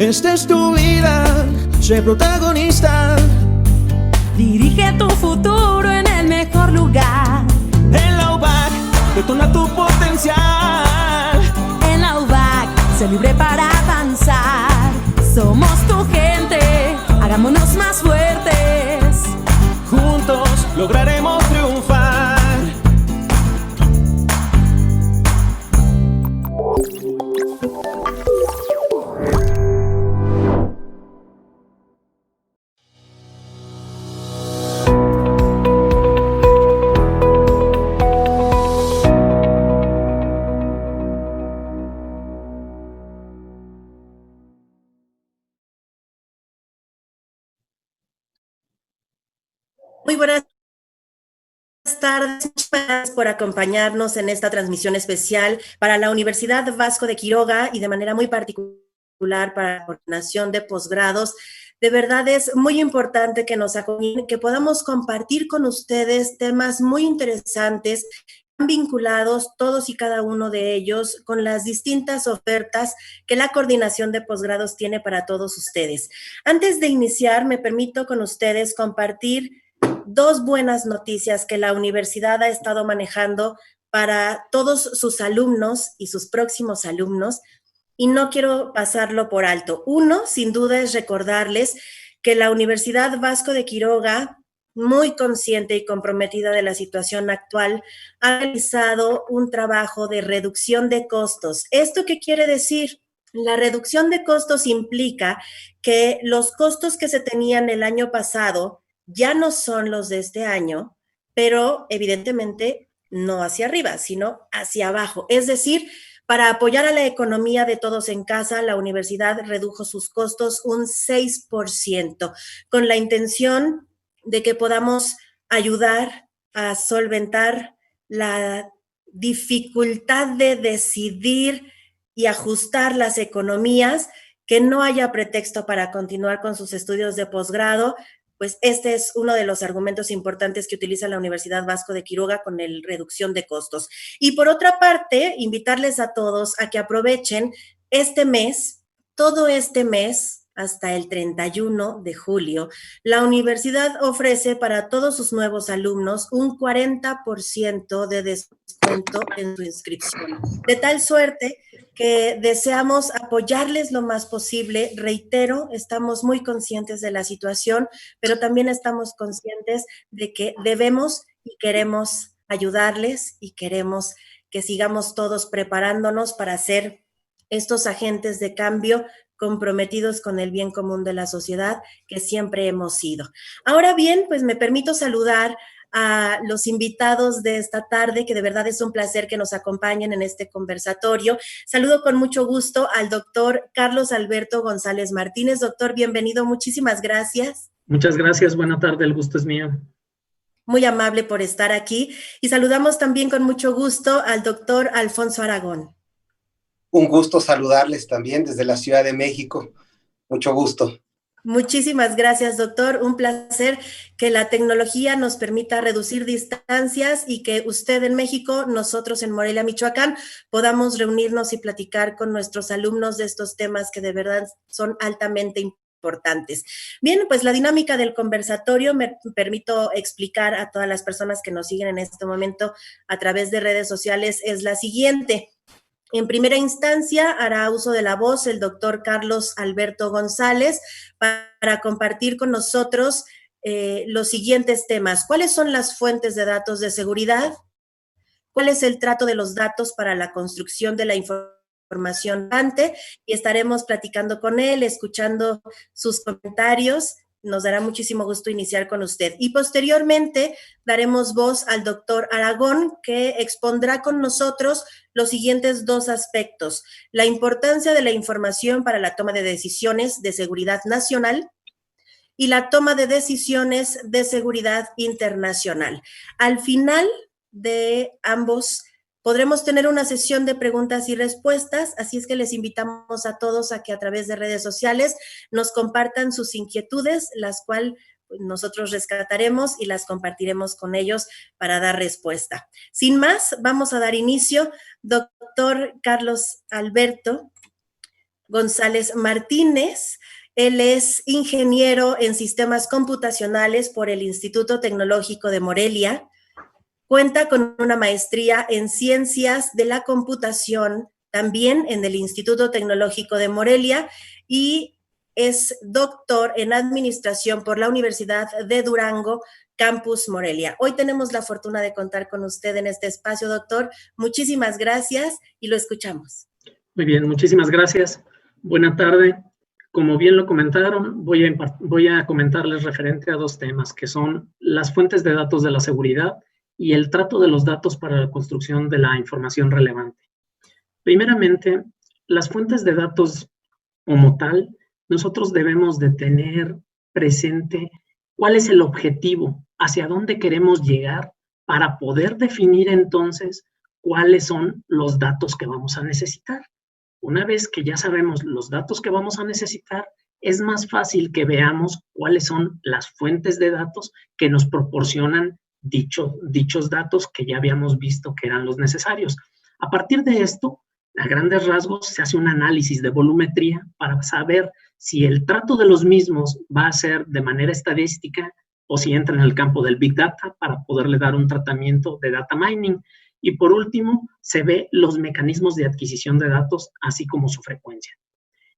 Esta es tu vida, sé protagonista. Dirige tu futuro en el mejor lugar. En la UBAC, detona tu potencial. En la UBAC, sé libre para avanzar. Somos tu gente, hagámonos más fuertes. Juntos lograremos triunfar. Muy buenas tardes, muchas gracias por acompañarnos en esta transmisión especial para la Universidad Vasco de Quiroga y de manera muy particular para la coordinación de posgrados. De verdad es muy importante que nos acompañen, que podamos compartir con ustedes temas muy interesantes vinculados todos y cada uno de ellos con las distintas ofertas que la coordinación de posgrados tiene para todos ustedes. Antes de iniciar, me permito con ustedes compartir dos buenas noticias que la universidad ha estado manejando para todos sus alumnos y sus próximos alumnos, y no quiero pasarlo por alto. Uno, sin duda, es recordarles que la Universidad Vasco de Quiroga, muy consciente y comprometida de la situación actual, ha realizado un trabajo de reducción de costos. ¿Esto qué quiere decir? La reducción de costos implica que los costos que se tenían el año pasado ya no son los de este año, pero evidentemente no hacia arriba, sino hacia abajo. Es decir, para apoyar a la economía de todos en casa, la universidad redujo sus costos un 6%, con la intención de que podamos ayudar a solventar la dificultad de decidir y ajustar las economías, que no haya pretexto para continuar con sus estudios de posgrado. Pues este es uno de los argumentos importantes que utiliza la Universidad Vasco de Quiroga con la reducción de costos. Y por otra parte, invitarles a todos a que aprovechen este mes, todo este mes, hasta el 31 de julio, la universidad ofrece para todos sus nuevos alumnos un 40% de descuento en su inscripción. De tal suerte que deseamos apoyarles lo más posible. Reitero, estamos muy conscientes de la situación, pero también estamos conscientes de que debemos y queremos ayudarles y queremos que sigamos todos preparándonos para ser estos agentes de cambio comprometidos con el bien común de la sociedad que siempre hemos sido. Ahora bien, pues me permito saludar a los invitados de esta tarde, que de verdad es un placer que nos acompañen en este conversatorio. Saludo con mucho gusto al doctor Carlos Alberto González Martínez. Doctor, bienvenido, muchísimas gracias. Muchas gracias, buena tarde, el gusto es mío. Muy amable por estar aquí. Y saludamos también con mucho gusto al doctor Alfonso Aragón. Un gusto saludarles también desde la Ciudad de México. Mucho gusto. Muchísimas gracias, doctor. Un placer que la tecnología nos permita reducir distancias y que usted en México, nosotros en Morelia, Michoacán, podamos reunirnos y platicar con nuestros alumnos de estos temas que de verdad son altamente importantes. Bien, pues la dinámica del conversatorio me permito explicar a todas las personas que nos siguen en este momento a través de redes sociales es la siguiente. En primera instancia, hará uso de la voz el doctor Carlos Alberto González para compartir con nosotros los siguientes temas. ¿Cuáles son las fuentes de datos de seguridad? ¿Cuál es el trato de los datos para la construcción de la información? Y estaremos platicando con él, escuchando sus comentarios. Nos dará muchísimo gusto iniciar con usted. Y posteriormente daremos voz al doctor Aragón, que expondrá con nosotros los siguientes dos aspectos: la importancia de la información para la toma de decisiones de seguridad nacional y la toma de decisiones de seguridad internacional. Al final de ambos podremos tener una sesión de preguntas y respuestas, así es que les invitamos a todos a que a través de redes sociales nos compartan sus inquietudes, las cuales nosotros rescataremos y las compartiremos con ellos para dar respuesta. Sin más, vamos a dar inicio. Doctor Carlos Alberto, González Martínez. Él es ingeniero en sistemas computacionales por el Instituto Tecnológico de Morelia. Cuenta con una maestría en ciencias de la computación, también en el Instituto Tecnológico de Morelia, y es doctor en administración por la Universidad de Durango, Campus Morelia. Hoy tenemos la fortuna de contar con usted en este espacio, doctor. Muchísimas gracias y lo escuchamos. Muy bien, muchísimas gracias. Buena tarde. Como bien lo comentaron, voy a comentarles referente a dos temas, que son las fuentes de datos de la seguridad y el trato de los datos para la construcción de la información relevante. Primeramente, las fuentes de datos como tal, nosotros debemos de tener presente cuál es el objetivo, hacia dónde queremos llegar para poder definir entonces cuáles son los datos que vamos a necesitar. Una vez que ya sabemos los datos que vamos a necesitar, es más fácil que veamos cuáles son las fuentes de datos que nos proporcionan dichos datos que ya habíamos visto que eran los necesarios. A partir de esto, a grandes rasgos, se hace un análisis de volumetría para saber si el trato de los mismos va a ser de manera estadística o si entra en el campo del Big Data para poderle dar un tratamiento de data mining. Y por último, se ve los mecanismos de adquisición de datos, así como su frecuencia.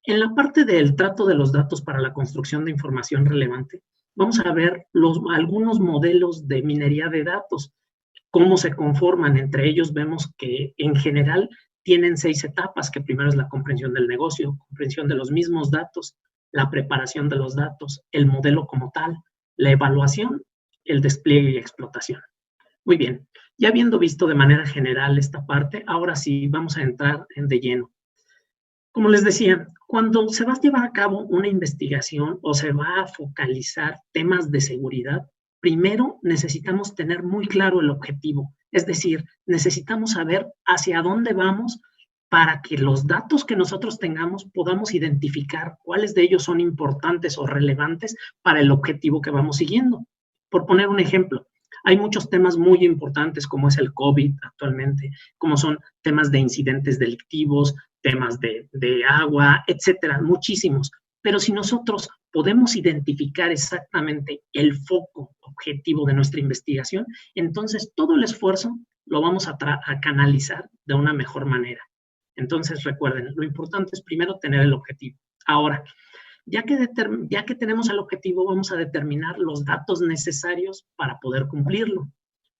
En la parte del trato de los datos para la construcción de información relevante, vamos a ver algunos modelos de minería de datos, cómo se conforman. Entre ellos vemos que en general tienen 6 etapas, que primero es la comprensión del negocio, comprensión de los mismos datos, la preparación de los datos, el modelo como tal, la evaluación, el despliegue y explotación. Muy bien, ya habiendo visto de manera general esta parte, ahora sí vamos a entrar de lleno. Como les decía, cuando se va a llevar a cabo una investigación o se va a focalizar temas de seguridad, primero necesitamos tener muy claro el objetivo. Es decir, necesitamos saber hacia dónde vamos para que los datos que nosotros tengamos podamos identificar cuáles de ellos son importantes o relevantes para el objetivo que vamos siguiendo. Por poner un ejemplo, hay muchos temas muy importantes como es el COVID actualmente, como son temas de incidentes delictivos, temas de agua, etcétera, muchísimos. Pero si nosotros podemos identificar exactamente el foco objetivo de nuestra investigación, entonces todo el esfuerzo lo vamos a canalizar de una mejor manera. Entonces recuerden, lo importante es primero tener el objetivo. Ahora, ya que tenemos el objetivo, vamos a determinar los datos necesarios para poder cumplirlo.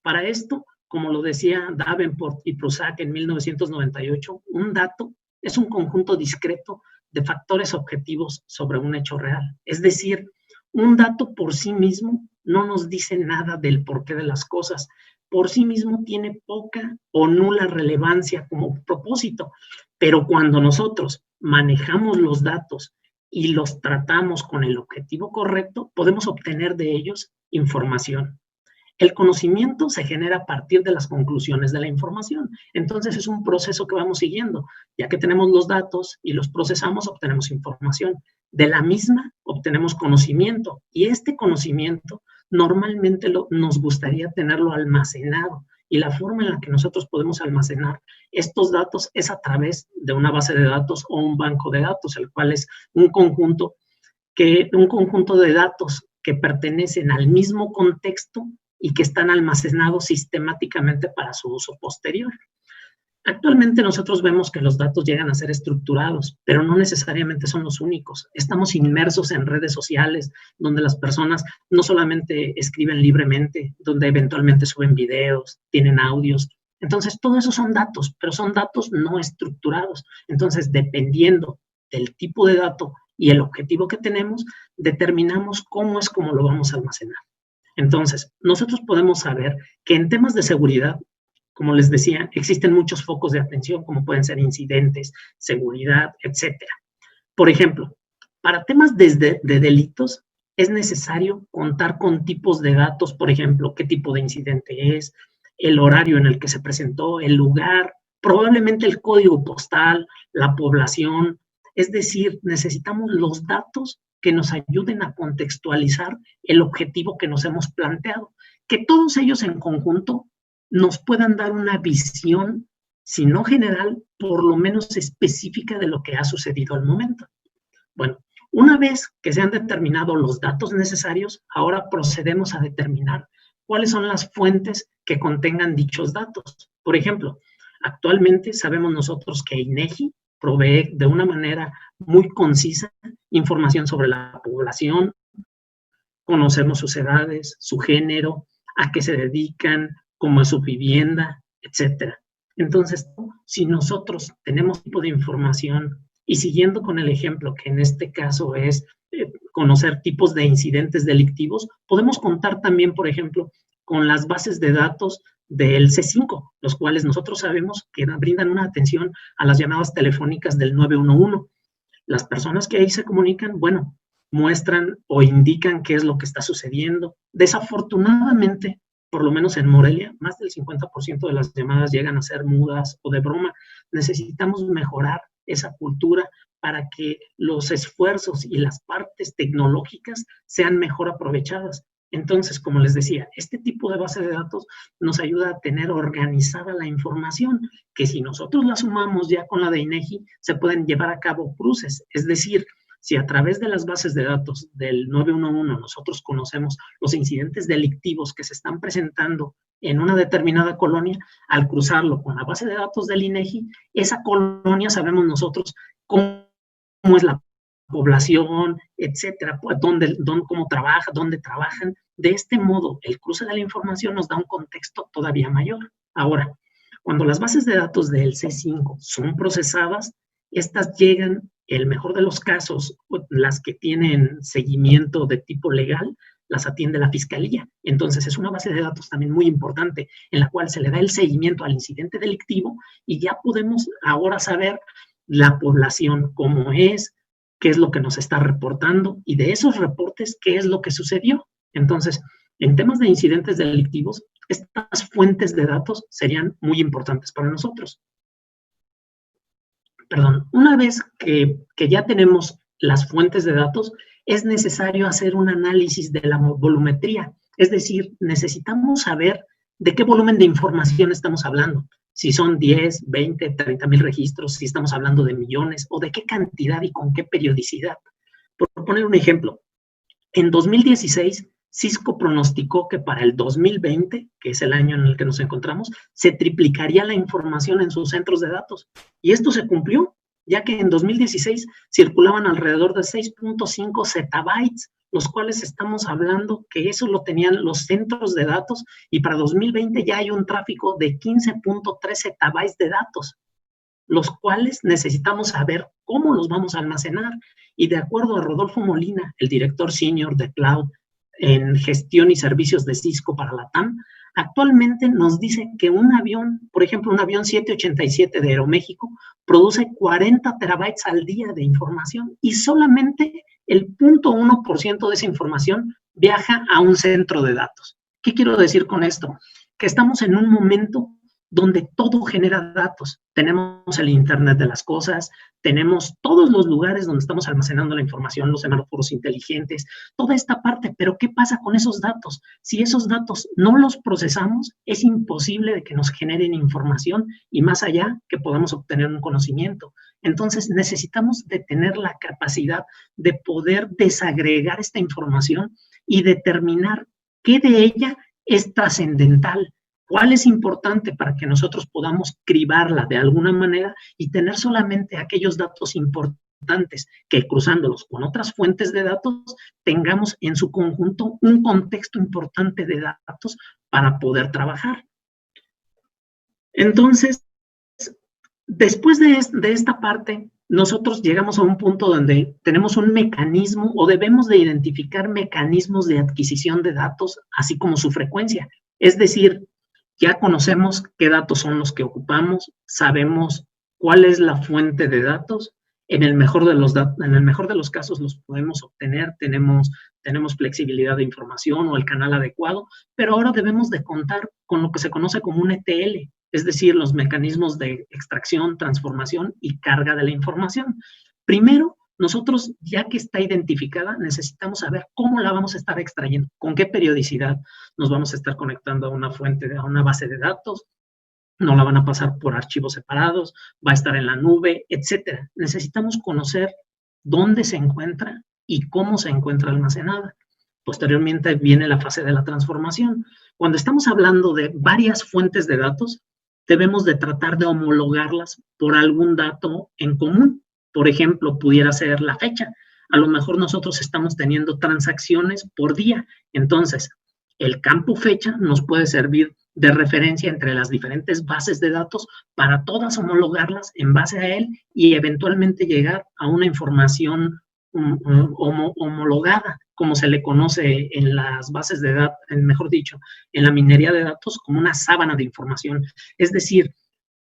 Para esto, como lo decía Davenport y Prusak en 1998, un dato es un conjunto discreto de factores objetivos sobre un hecho real. Es decir, un dato por sí mismo no nos dice nada del porqué de las cosas. Por sí mismo tiene poca o nula relevancia como propósito. Pero cuando nosotros manejamos los datos y los tratamos con el objetivo correcto, podemos obtener de ellos información. El conocimiento se genera a partir de las conclusiones de la información. Entonces es un proceso que vamos siguiendo. Ya que tenemos los datos y los procesamos, obtenemos información. De la misma obtenemos conocimiento. Y este conocimiento normalmente nos gustaría tenerlo almacenado. Y la forma en la que nosotros podemos almacenar estos datos es a través de una base de datos o un banco de datos, el cual es un conjunto de datos que pertenecen al mismo contexto y que están almacenados sistemáticamente para su uso posterior. Actualmente nosotros vemos que los datos llegan a ser estructurados, pero no necesariamente son los únicos. Estamos inmersos en redes sociales donde las personas no solamente escriben libremente, donde eventualmente suben videos, tienen audios. Entonces, todo eso son datos, pero son datos no estructurados. Entonces, dependiendo del tipo de dato y el objetivo que tenemos, determinamos cómo lo vamos a almacenar. Entonces, nosotros podemos saber que en temas de seguridad, como les decía, existen muchos focos de atención, como pueden ser incidentes, seguridad, etcétera. Por ejemplo, para temas de delitos, es necesario contar con tipos de datos, por ejemplo, qué tipo de incidente es, el horario en el que se presentó, el lugar, probablemente el código postal, la población. Es decir, necesitamos los datos que nos ayuden a contextualizar el objetivo que nos hemos planteado. Que todos ellos en conjunto nos puedan dar una visión no general, por lo menos específica de lo que ha sucedido al momento. Bueno, una vez que se han determinado los datos necesarios, ahora procedemos a determinar cuáles son las fuentes que contengan dichos datos. Por ejemplo, actualmente sabemos nosotros que INEGI provee de una manera muy concisa información sobre la población, conocemos sus edades, su género, a qué se dedican, cómo es su vivienda, etc. Entonces, si nosotros tenemos tipo de información y siguiendo con el ejemplo que en este caso es conocer tipos de incidentes delictivos, podemos contar también, por ejemplo, con las bases de datos del C5, los cuales nosotros sabemos que brindan una atención a las llamadas telefónicas del 911. Las personas que ahí se comunican, bueno, muestran o indican qué es lo que está sucediendo. Desafortunadamente, por lo menos en Morelia, más del 50% de las llamadas llegan a ser mudas o de broma. Necesitamos mejorar esa cultura para que los esfuerzos y las partes tecnológicas sean mejor aprovechadas. Entonces, como les decía, este tipo de base de datos nos ayuda a tener organizada la información, que si nosotros la sumamos ya con la de INEGI, se pueden llevar a cabo cruces. Es decir, si a través de las bases de datos del 911 nosotros conocemos los incidentes delictivos que se están presentando en una determinada colonia, al cruzarlo con la base de datos del INEGI, esa colonia sabemos nosotros cómo es la población, etcétera, cómo trabaja, dónde trabajan. De este modo, el cruce de la información nos da un contexto todavía mayor. Ahora, cuando las bases de datos del C5 son procesadas, estas llegan, el mejor de los casos, las que tienen seguimiento de tipo legal, las atiende la Fiscalía. Entonces, es una base de datos también muy importante en la cual se le da el seguimiento al incidente delictivo y ya podemos ahora saber la población, cómo es, qué es lo que nos está reportando y de esos reportes, qué es lo que sucedió. Entonces, en temas de incidentes delictivos, estas fuentes de datos serían muy importantes para nosotros. Perdón, una vez que ya tenemos las fuentes de datos, es necesario hacer un análisis de la volumetría. Es decir, necesitamos saber de qué volumen de información estamos hablando. Si son 10, 20, 30 mil registros, si estamos hablando de millones, o de qué cantidad y con qué periodicidad. Por poner un ejemplo, en 2016, Cisco pronosticó que para el 2020, que es el año en el que nos encontramos, se triplicaría la información en sus centros de datos. Y esto se cumplió, ya que en 2016 circulaban alrededor de 6.5 zettabytes, los cuales estamos hablando que eso lo tenían los centros de datos, y para 2020 ya hay un tráfico de 15.3 zettabytes de datos, los cuales necesitamos saber cómo los vamos a almacenar. Y de acuerdo a Rodolfo Molina, el director senior de Cloud en gestión y servicios de Cisco para la TAM, actualmente nos dice que un avión, por ejemplo, un avión 787 de Aeroméxico, produce 40 terabytes al día de información y solamente el 0.1% de esa información viaja a un centro de datos. ¿Qué quiero decir con esto? Que estamos en un momento donde todo genera datos. Tenemos el Internet de las cosas, tenemos todos los lugares donde estamos almacenando la información, los semáforos inteligentes, toda esta parte, pero ¿qué pasa con esos datos? Si esos datos no los procesamos, es imposible de que nos generen información y más allá que podamos obtener un conocimiento. Entonces necesitamos de tener la capacidad de poder desagregar esta información y determinar qué de ella es trascendental, cuál es importante para que nosotros podamos cribarla de alguna manera y tener solamente aquellos datos importantes que cruzándolos con otras fuentes de datos tengamos en su conjunto un contexto importante de datos para poder trabajar. Entonces, después de esta parte, nosotros llegamos a un punto donde tenemos un mecanismo o debemos de identificar mecanismos de adquisición de datos, así como su frecuencia. Es decir, ya conocemos qué datos son los que ocupamos, sabemos cuál es la fuente de datos. En el mejor de los casos los podemos obtener, tenemos flexibilidad de información o el canal adecuado, pero ahora debemos de contar con lo que se conoce como un ETL, es decir, los mecanismos de extracción, transformación y carga de la información. Primero, nosotros, ya que está identificada, necesitamos saber cómo la vamos a estar extrayendo, con qué periodicidad nos vamos a estar conectando a una fuente, a una base de datos, no la van a pasar por archivos separados, va a estar en la nube, etcétera. Necesitamos conocer dónde se encuentra y cómo se encuentra almacenada. Posteriormente viene la fase de la transformación. Cuando estamos hablando de varias fuentes de datos, debemos de tratar de homologarlas por algún dato en común. Por ejemplo, pudiera ser la fecha. A lo mejor nosotros estamos teniendo transacciones por día. Entonces, el campo fecha nos puede servir de referencia entre las diferentes bases de datos para todas homologarlas en base a él y eventualmente llegar a una información homologada, como se le conoce en las bases de datos, mejor dicho, en la minería de datos, como una sábana de información. Es decir,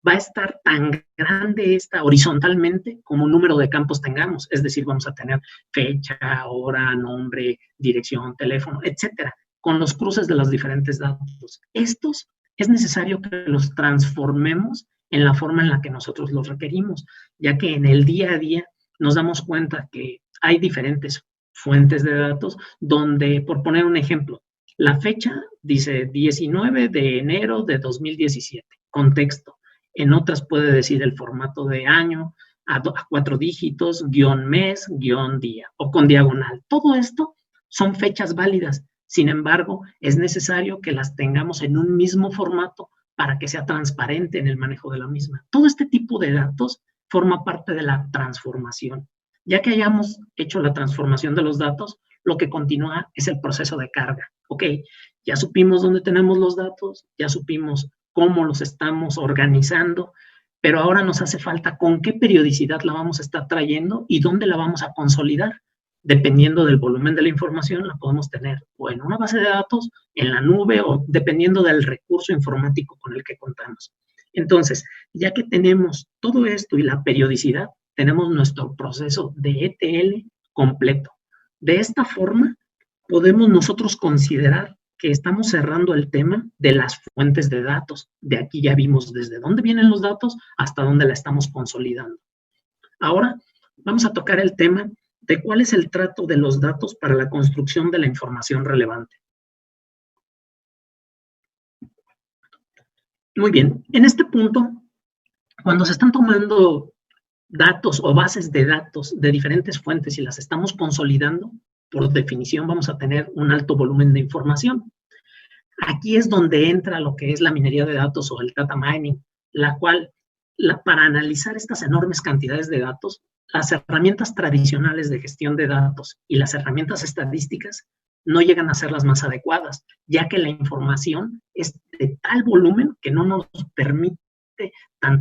va a estar tan grande esta horizontalmente como número de campos tengamos. Es decir, vamos a tener fecha, hora, nombre, dirección, teléfono, etcétera, con los cruces de los diferentes datos. Estos es necesario que los transformemos en la forma en la que nosotros los requerimos, ya que en el día a día nos damos cuenta que hay diferentes fuentes de datos donde, por poner un ejemplo, la fecha dice 19 de enero de 2017, contexto. En otras puede decir el formato de año, a 4 dígitos, _mes, _día, o con diagonal. Todo esto son fechas válidas. Sin embargo, es necesario que las tengamos en un mismo formato para que sea transparente en el manejo de la misma. Todo este tipo de datos forma parte de la transformación. Ya que hayamos hecho la transformación de los datos, lo que continúa es el proceso de carga. Ok, ya supimos dónde tenemos los datos, ya supimos cómo los estamos organizando, pero ahora nos hace falta con qué periodicidad la vamos a estar trayendo y dónde la vamos a consolidar. Dependiendo del volumen de la información, la podemos tener o en una base de datos, en la nube, o dependiendo del recurso informático con el que contamos. Entonces, ya que tenemos todo esto y la periodicidad, tenemos nuestro proceso de ETL completo. De esta forma, podemos nosotros considerar que estamos cerrando el tema de las fuentes de datos. De aquí ya vimos desde dónde vienen los datos hasta dónde la estamos consolidando. Ahora, vamos a tocar el tema de cuál es el trato de los datos para la construcción de la información relevante. Muy bien, en este punto, cuando se están tomando datos o bases de datos de diferentes fuentes y las estamos consolidando, por definición vamos a tener un alto volumen de información. Aquí es donde entra lo que es la minería de datos o el data mining, la cual, para analizar estas enormes cantidades de datos, las herramientas tradicionales de gestión de datos y las herramientas estadísticas no llegan a ser las más adecuadas, ya que la información es de tal volumen que no nos permite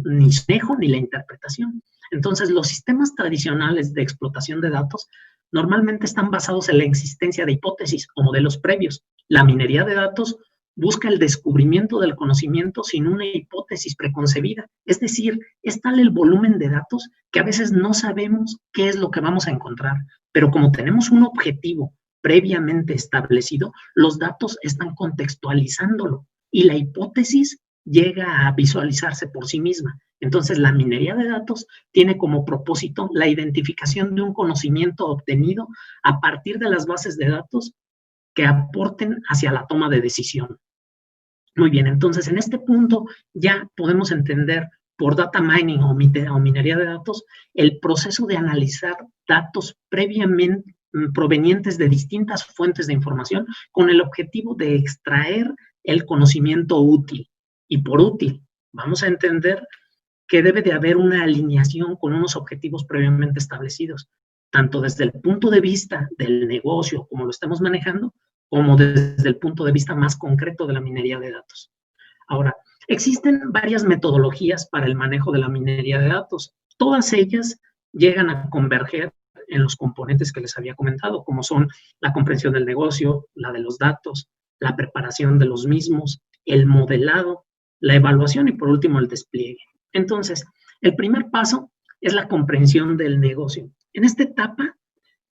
ni manejo ni la interpretación. Entonces, los sistemas tradicionales de explotación de datos normalmente están basados en la existencia de hipótesis o modelos previos. La minería de datos busca el descubrimiento del conocimiento sin una hipótesis preconcebida. Es decir, es tal el volumen de datos que a veces no sabemos qué es lo que vamos a encontrar, pero como tenemos un objetivo previamente establecido, los datos están contextualizándolo y la hipótesis llega a visualizarse por sí misma. Entonces, la minería de datos tiene como propósito la identificación de un conocimiento obtenido a partir de las bases de datos que aporten hacia la toma de decisión. Muy bien, entonces en este punto ya podemos entender por data mining o minería de datos el proceso de analizar datos previamente provenientes de distintas fuentes de información con el objetivo de extraer el conocimiento útil. Y por útil, vamos a entender que debe de haber una alineación con unos objetivos previamente establecidos, tanto desde el punto de vista del negocio, como lo estamos manejando, como desde el punto de vista más concreto de la minería de datos. Ahora, existen varias metodologías para el manejo de la minería de datos. Todas ellas llegan a converger en los componentes que les había comentado, como son la comprensión del negocio, la de los datos, la preparación de los mismos, el modelado, la evaluación y por último el despliegue. Entonces, el primer paso es la comprensión del negocio. En esta etapa,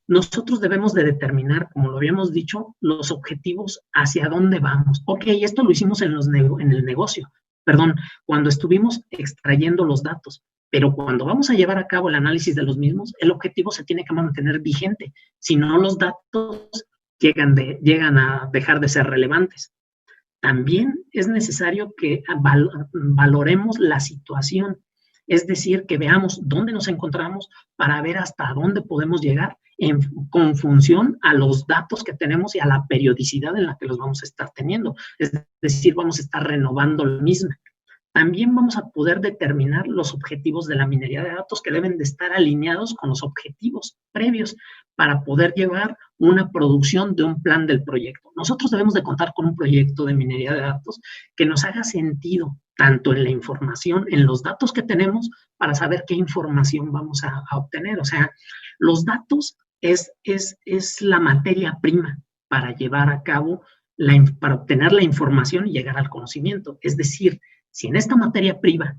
nosotros debemos de determinar, como lo habíamos dicho, los objetivos hacia dónde vamos. Ok, esto lo hicimos en el negocio, cuando estuvimos extrayendo los datos, pero cuando vamos a llevar a cabo el análisis de los mismos, el objetivo se tiene que mantener vigente, si no los datos llegan a dejar de ser relevantes. también es necesario que valoremos la situación, es decir, que veamos dónde nos encontramos para ver hasta dónde podemos llegar con función a los datos que tenemos y a la periodicidad en la que los vamos a estar teniendo. Es decir, vamos a estar renovando la misma. También vamos a poder determinar los objetivos de la minería de datos que deben de estar alineados con los objetivos previos para poder llevar una producción de un plan del proyecto. Nosotros debemos de contar con un proyecto de minería de datos que nos haga sentido tanto en la información, en los datos que tenemos, para saber qué información vamos a obtener. O sea, los datos es la materia prima para llevar a cabo, para obtener la información y llegar al conocimiento. Es decir, si en esta materia prima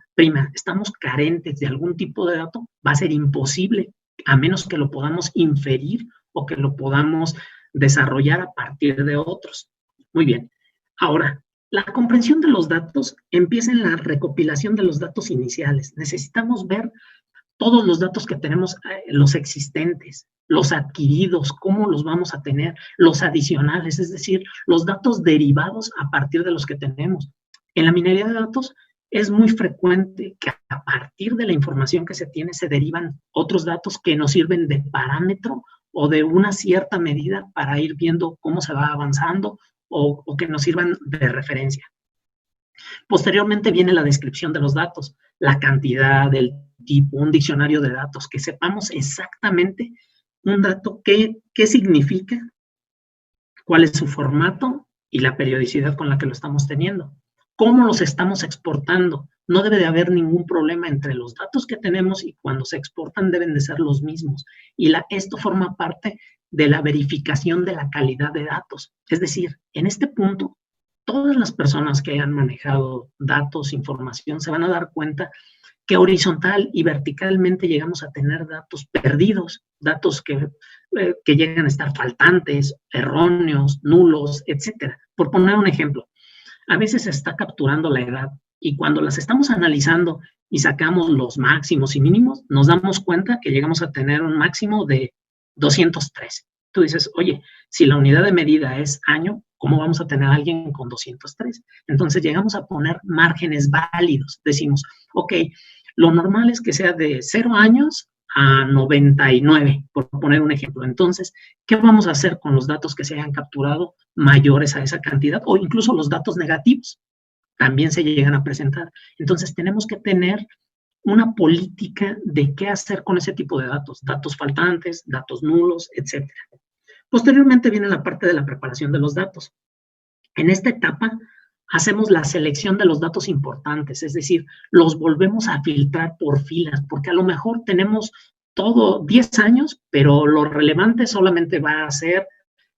estamos carentes de algún tipo de dato, va a ser imposible, a menos que lo podamos inferir o que lo podamos desarrollar a partir de otros. Muy bien. Ahora, la comprensión de los datos empieza en la recopilación de los datos iniciales. Necesitamos ver todos los datos que tenemos, los existentes, los adquiridos, cómo los vamos a tener, los adicionales, es decir, los datos derivados a partir de los que tenemos. En la minería de datos es muy frecuente que a partir de la información que se tiene se derivan otros datos que nos sirven de parámetro o de una cierta medida para ir viendo cómo se va avanzando o que nos sirvan de referencia. Posteriormente viene la descripción de los datos, la cantidad, el tipo, un diccionario de datos, que sepamos exactamente un dato, qué significa, cuál es su formato y la periodicidad con la que lo estamos teniendo. ¿Cómo los estamos exportando? No debe de haber ningún problema entre los datos que tenemos y cuando se exportan deben de ser los mismos. Y esto forma parte de la verificación de la calidad de datos. Es decir, en este punto, todas las personas que hayan manejado datos, información, se van a dar cuenta que horizontal y verticalmente llegamos a tener datos perdidos, datos que llegan a estar faltantes, erróneos, nulos, etcétera. Por poner un ejemplo, a veces se está capturando la edad y cuando las estamos analizando y sacamos los máximos y mínimos, nos damos cuenta que llegamos a tener un máximo de 203. Tú dices, oye, si la unidad de medida es año, ¿cómo vamos a tener a alguien con 203? Entonces llegamos a poner márgenes válidos. Decimos, ok, lo normal es que sea de 0 años a 99, por poner un ejemplo. Entonces, ¿qué vamos a hacer con los datos que se hayan capturado mayores a esa cantidad? O incluso los datos negativos también se llegan a presentar. Entonces, tenemos que tener una política de qué hacer con ese tipo de datos faltantes, datos nulos, etc. Posteriormente viene la parte de la preparación de los datos. En esta etapa hacemos la selección de los datos importantes, es decir, los volvemos a filtrar por filas, porque a lo mejor tenemos todo 10 años, pero lo relevante solamente va a ser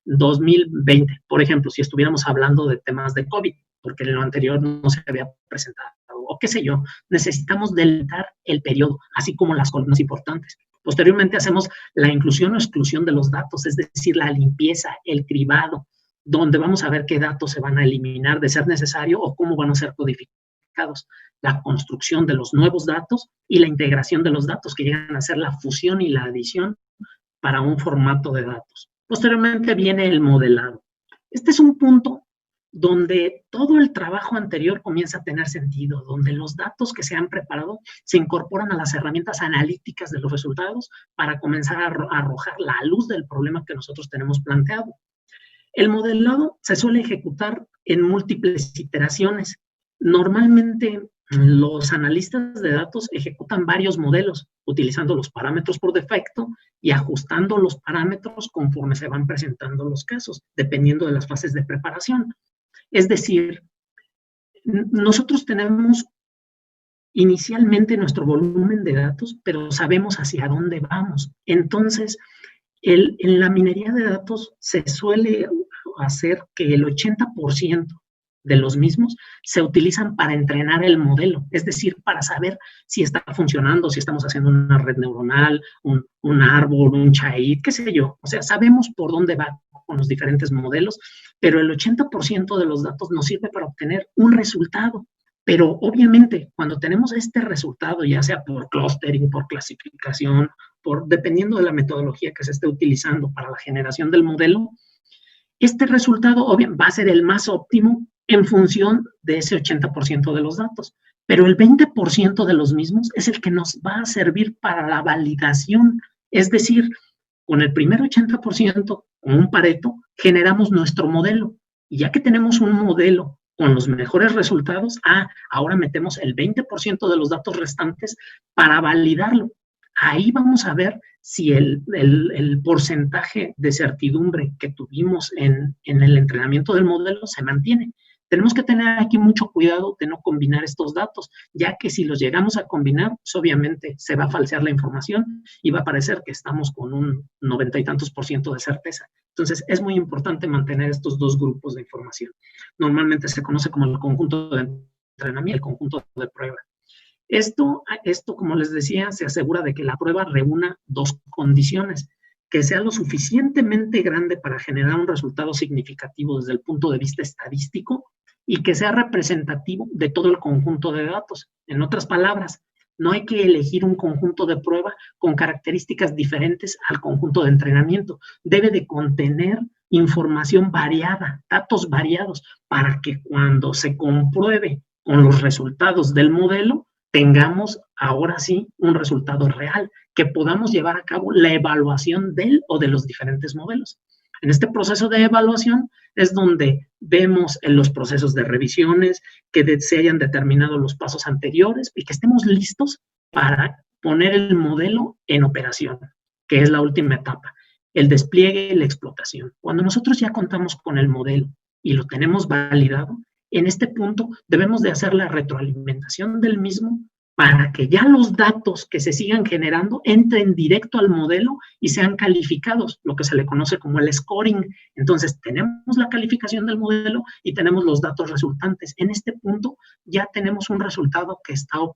2020, por ejemplo, si estuviéramos hablando de temas de COVID, porque en lo anterior no se había presentado, o qué sé yo, necesitamos delimitar el periodo, así como las columnas importantes. Posteriormente hacemos la inclusión o exclusión de los datos, es decir, la limpieza, el cribado, donde vamos a ver qué datos se van a eliminar de ser necesario o cómo van a ser codificados, la construcción de los nuevos datos y la integración de los datos que llegan a ser la fusión y la adición para un formato de datos. Posteriormente viene el modelado. Este es un punto donde todo el trabajo anterior comienza a tener sentido, donde los datos que se han preparado se incorporan a las herramientas analíticas de los resultados para comenzar a arrojar la luz del problema que nosotros tenemos planteado. El modelado se suele ejecutar en múltiples iteraciones. Normalmente los analistas de datos ejecutan varios modelos, utilizando los parámetros por defecto y ajustando los parámetros conforme se van presentando los casos, dependiendo de las fases de preparación. Es decir, nosotros tenemos inicialmente nuestro volumen de datos, pero sabemos hacia dónde vamos. Entonces, en la minería de datos se suele hacer que el 80% de los mismos se utilizan para entrenar el modelo, es decir, para saber si está funcionando, si estamos haciendo una red neuronal, un árbol, un chait, qué sé yo. O sea, sabemos por dónde va con los diferentes modelos, pero el 80% de los datos nos sirve para obtener un resultado. Pero obviamente, cuando tenemos este resultado, ya sea por clustering, por clasificación, dependiendo de la metodología que se esté utilizando para la generación del modelo, este resultado obviamente va a ser el más óptimo en función de ese 80% de los datos. Pero el 20% de los mismos es el que nos va a servir para la validación. Es decir, con el primer 80%, con un Pareto, generamos nuestro modelo. Y ya que tenemos un modelo con los mejores resultados, ahora metemos el 20% de los datos restantes para validarlo. Ahí vamos a ver si el porcentaje de certidumbre que tuvimos en el entrenamiento del modelo se mantiene. Tenemos que tener aquí mucho cuidado de no combinar estos datos, ya que si los llegamos a combinar, pues obviamente se va a falsear la información y va a parecer que estamos con un 90 y tantos % de certeza. Entonces, es muy importante mantener estos dos grupos de información. Normalmente se conoce como el conjunto de entrenamiento y el conjunto de prueba. Esto, como les decía, se asegura de que la prueba reúna dos condiciones: que sea lo suficientemente grande para generar un resultado significativo desde el punto de vista estadístico y que sea representativo de todo el conjunto de datos. En otras palabras, no hay que elegir un conjunto de prueba con características diferentes al conjunto de entrenamiento. Debe de contener información variada, datos variados, para que cuando se compruebe con los resultados del modelo, tengamos ahora sí un resultado real, que podamos llevar a cabo la evaluación del o de los diferentes modelos. En este proceso de evaluación es donde vemos en los procesos de revisiones, que se hayan determinado los pasos anteriores y que estemos listos para poner el modelo en operación, que es la última etapa, el despliegue y la explotación. Cuando nosotros ya contamos con el modelo y lo tenemos validado, en este punto debemos de hacer la retroalimentación del mismo para que ya los datos que se sigan generando entren directo al modelo y sean calificados, lo que se le conoce como el scoring. Entonces, tenemos la calificación del modelo y tenemos los datos resultantes. En este punto ya tenemos un resultado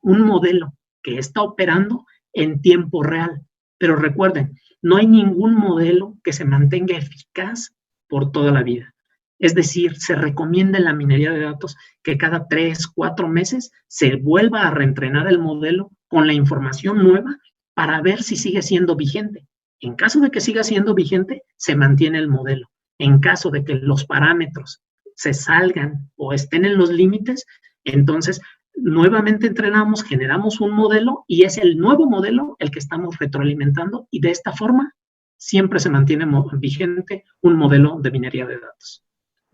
un modelo que está operando en tiempo real. Pero recuerden, no hay ningún modelo que se mantenga eficaz por toda la vida. Es decir, se recomienda en la minería de datos que cada 3, 4 meses se vuelva a reentrenar el modelo con la información nueva para ver si sigue siendo vigente. En caso de que siga siendo vigente, se mantiene el modelo. En caso de que los parámetros se salgan o estén en los límites, entonces nuevamente entrenamos, generamos un modelo y es el nuevo modelo el que estamos retroalimentando y de esta forma siempre se mantiene vigente un modelo de minería de datos.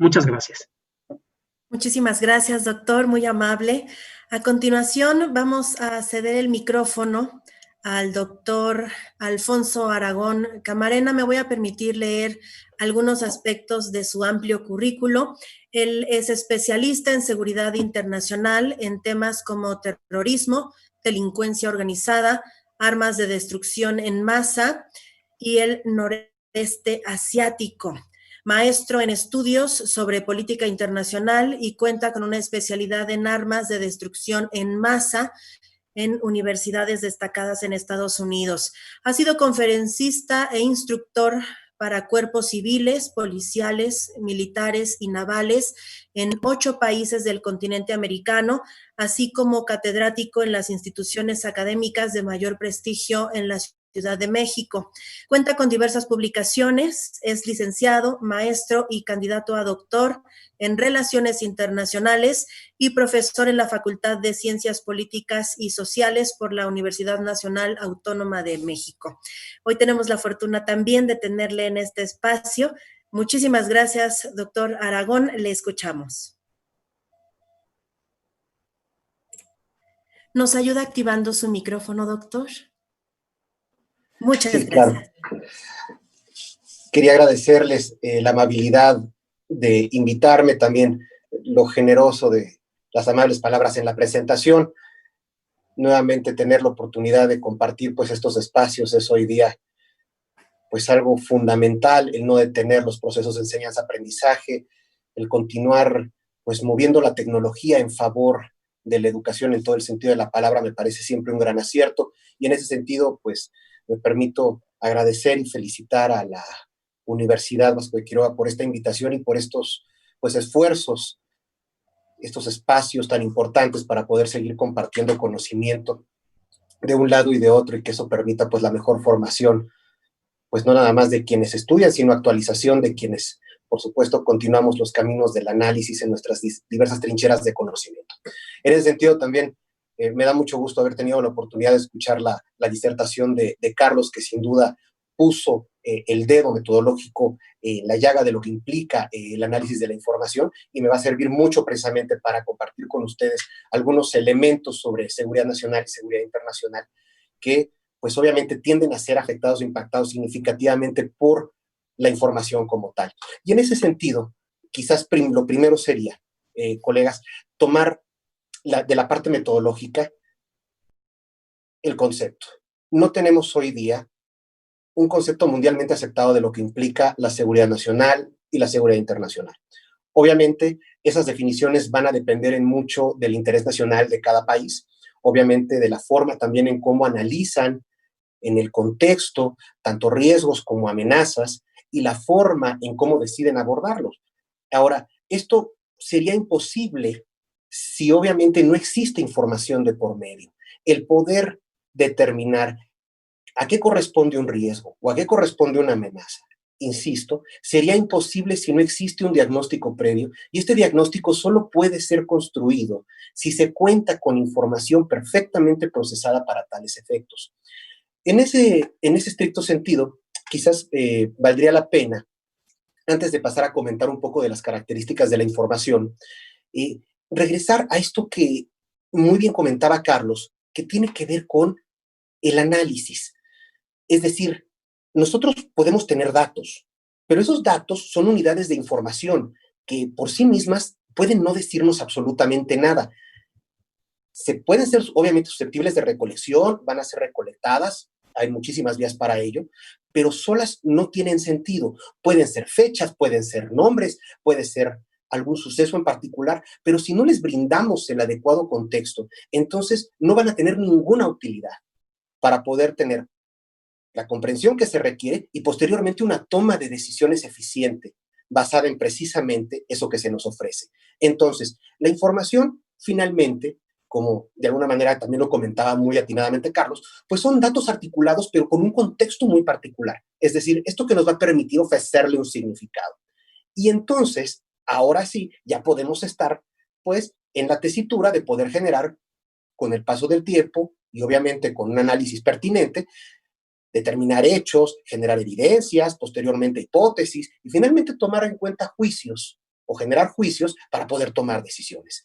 Muchas gracias. Muchísimas gracias, doctor, muy amable. A continuación, vamos a ceder el micrófono al doctor Alfonso Aragón Camarena. Me voy a permitir leer algunos aspectos de su amplio currículo. Él es especialista en seguridad internacional en temas como terrorismo, delincuencia organizada, armas de destrucción en masa y el noreste asiático. Maestro en estudios sobre política internacional y cuenta con una especialidad en armas de destrucción en masa en universidades destacadas en Estados Unidos. Ha sido conferencista e instructor para cuerpos civiles, policiales, militares y navales en 8 países del continente americano, así como catedrático en las instituciones académicas de mayor prestigio en la Ciudad de México. Cuenta con diversas publicaciones, es licenciado, maestro y candidato a doctor en Relaciones Internacionales y profesor en la Facultad de Ciencias Políticas y Sociales por la Universidad Nacional Autónoma de México. Hoy tenemos la fortuna también de tenerle en este espacio. Muchísimas gracias, doctor Aragón. Le escuchamos. ¿Nos ayuda activando su micrófono, doctor? Muchas gracias. Claro. Quería agradecerles la amabilidad de invitarme, también lo generoso de las amables palabras en la presentación. Nuevamente tener la oportunidad de compartir pues estos espacios es hoy día pues algo fundamental, el no detener los procesos de enseñanza-aprendizaje, el continuar pues moviendo la tecnología en favor de la educación en todo el sentido de la palabra me parece siempre un gran acierto, y en ese sentido pues me permito agradecer y felicitar a la Universidad Vasco de Quiroga por esta invitación y por estos pues esfuerzos, estos espacios tan importantes para poder seguir compartiendo conocimiento de un lado y de otro, y que eso permita pues la mejor formación, pues no nada más de quienes estudian, sino actualización de quienes por supuesto, continuamos los caminos del análisis en nuestras diversas trincheras de conocimiento. En ese sentido, también me da mucho gusto haber tenido la oportunidad de escuchar la disertación de Carlos, que sin duda puso el dedo metodológico en la llaga de lo que implica el análisis de la información, y me va a servir mucho precisamente para compartir con ustedes algunos elementos sobre seguridad nacional y seguridad internacional que, pues obviamente, tienden a ser afectados o impactados significativamente por la información como tal. Y en ese sentido, quizás lo primero sería, colegas, tomar de la parte metodológica el concepto. No tenemos hoy día un concepto mundialmente aceptado de lo que implica la seguridad nacional y la seguridad internacional. Obviamente, esas definiciones van a depender en mucho del interés nacional de cada país, obviamente de la forma también en cómo analizan en el contexto tanto riesgos como amenazas y la forma en cómo deciden abordarlos. Ahora, esto sería imposible si obviamente no existe información de por medio. El poder determinar a qué corresponde un riesgo o a qué corresponde una amenaza, insisto, sería imposible si no existe un diagnóstico previo, y este diagnóstico solo puede ser construido si se cuenta con información perfectamente procesada para tales efectos. En ese estricto sentido, quizás valdría la pena, antes de pasar a comentar un poco de las características de la información, regresar a esto que muy bien comentaba Carlos, que tiene que ver con el análisis. Es decir, nosotros podemos tener datos, pero esos datos son unidades de información que por sí mismas pueden no decirnos absolutamente nada. Se pueden ser obviamente susceptibles de recolección, van a ser recolectadas, hay muchísimas vías para ello, pero solas no tienen sentido. Pueden ser fechas, pueden ser nombres, puede ser algún suceso en particular, pero si no les brindamos el adecuado contexto, entonces no van a tener ninguna utilidad para poder tener la comprensión que se requiere y posteriormente una toma de decisiones eficiente basada en precisamente eso que se nos ofrece. Entonces, la información finalmente, como de alguna manera también lo comentaba muy atinadamente Carlos, pues son datos articulados pero con un contexto muy particular. Es decir, esto que nos va a permitir ofrecerle un significado. Y entonces, ahora sí, ya podemos estar pues en la tesitura de poder generar con el paso del tiempo y obviamente con un análisis pertinente, determinar hechos, generar evidencias, posteriormente hipótesis y finalmente tomar en cuenta juicios o generar juicios para poder tomar decisiones.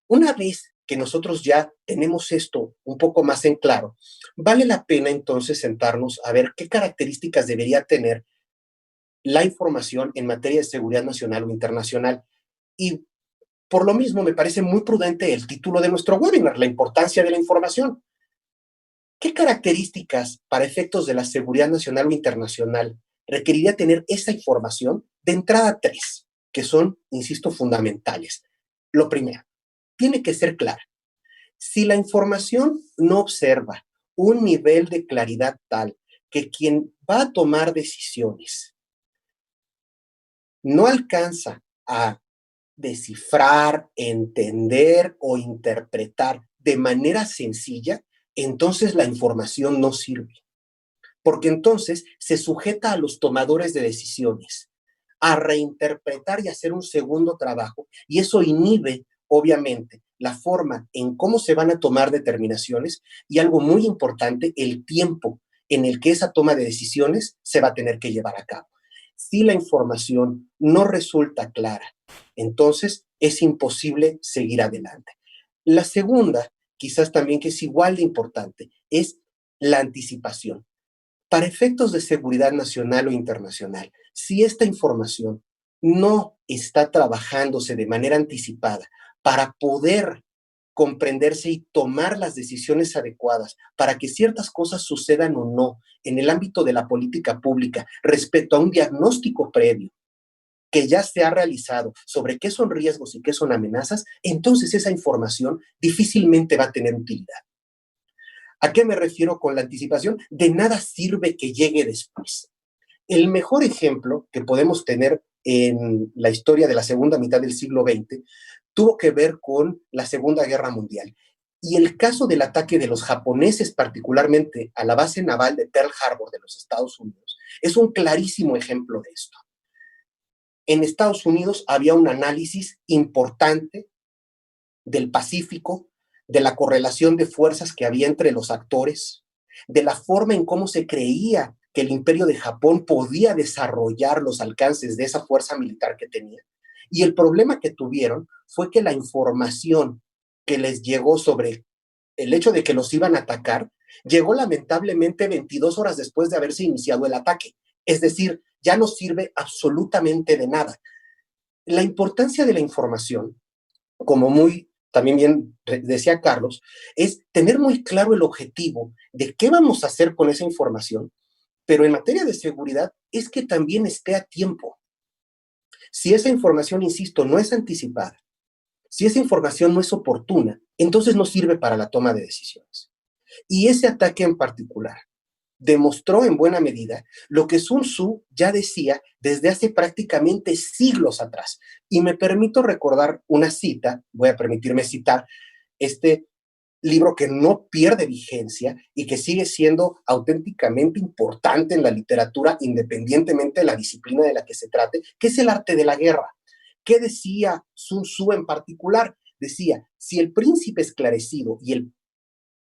Una vez que nosotros ya tenemos esto un poco más en claro, vale la pena entonces sentarnos a ver qué características debería tener la información en materia de seguridad nacional o internacional. Y por lo mismo me parece muy prudente el título de nuestro webinar, la importancia de la información. ¿Qué características para efectos de la seguridad nacional o internacional requeriría tener esa información? De entrada, 3, que son, insisto, fundamentales. Lo primero, tiene que ser clara. Si la información no observa un nivel de claridad tal que quien va a tomar decisiones no alcanza a descifrar, entender o interpretar de manera sencilla, entonces la información no sirve. Porque entonces se sujeta a los tomadores de decisiones a reinterpretar y hacer un segundo trabajo, y eso inhibe, obviamente, la forma en cómo se van a tomar determinaciones y algo muy importante, el tiempo en el que esa toma de decisiones se va a tener que llevar a cabo. Si la información no resulta clara, entonces es imposible seguir adelante. La segunda, quizás también que es igual de importante, es la anticipación. Para efectos de seguridad nacional o internacional, si esta información no está trabajándose de manera anticipada para poder comprenderse y tomar las decisiones adecuadas para que ciertas cosas sucedan o no en el ámbito de la política pública respecto a un diagnóstico previo que ya se ha realizado sobre qué son riesgos y qué son amenazas, entonces esa información difícilmente va a tener utilidad. ¿A qué me refiero con la anticipación? De nada sirve que llegue después. El mejor ejemplo que podemos tener en la historia de la segunda mitad del siglo XX tuvo que ver con la Segunda Guerra Mundial. Y el caso del ataque de los japoneses, particularmente a la base naval de Pearl Harbor de los Estados Unidos, es un clarísimo ejemplo de esto. en Estados Unidos había un análisis importante del Pacífico, de la correlación de fuerzas que había entre los actores, de la forma en cómo se creía que el Imperio de Japón podía desarrollar los alcances de esa fuerza militar que tenía. Y el problema que tuvieron fue que la información que les llegó sobre el hecho de que los iban a atacar, llegó lamentablemente 22 horas después de haberse iniciado el ataque. Es decir, ya no sirve absolutamente de nada. La importancia de la información, como muy también bien decía Carlos, es tener muy claro el objetivo de qué vamos a hacer con esa información, pero en materia de seguridad es que también esté a tiempo. Si esa información, insisto, no es anticipada, si esa información no es oportuna, entonces no sirve para la toma de decisiones. Y ese ataque en particular demostró en buena medida lo que Sun Tzu ya decía desde hace prácticamente siglos atrás. Y me permito recordar una cita, voy a permitirme citar este libro que no pierde vigencia y que sigue siendo auténticamente importante en la literatura, independientemente de la disciplina de la que se trate, que es El arte de la guerra. ¿Qué decía Sun Tzu en particular? Decía, si el príncipe esclarecido y el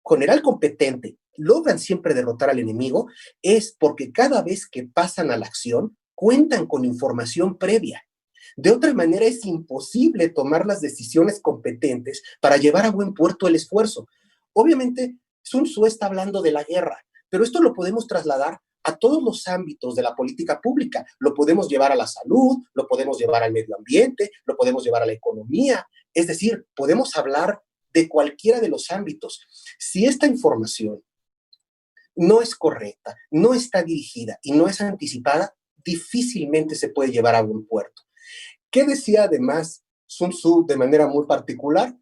general competente logran siempre derrotar al enemigo, es porque cada vez que pasan a la acción, cuentan con información previa. De otra manera, es imposible tomar las decisiones competentes para llevar a buen puerto el esfuerzo. Obviamente, Sun Tzu está hablando de la guerra, pero esto lo podemos trasladar a todos los ámbitos de la política pública. Lo podemos llevar a la salud, lo podemos llevar al medio ambiente, lo podemos llevar a la economía. Es decir, podemos hablar de cualquiera de los ámbitos. Si esta información no es correcta, no está dirigida y no es anticipada, difícilmente se puede llevar a buen puerto. ¿Qué decía además Sun Tzu de manera muy particular?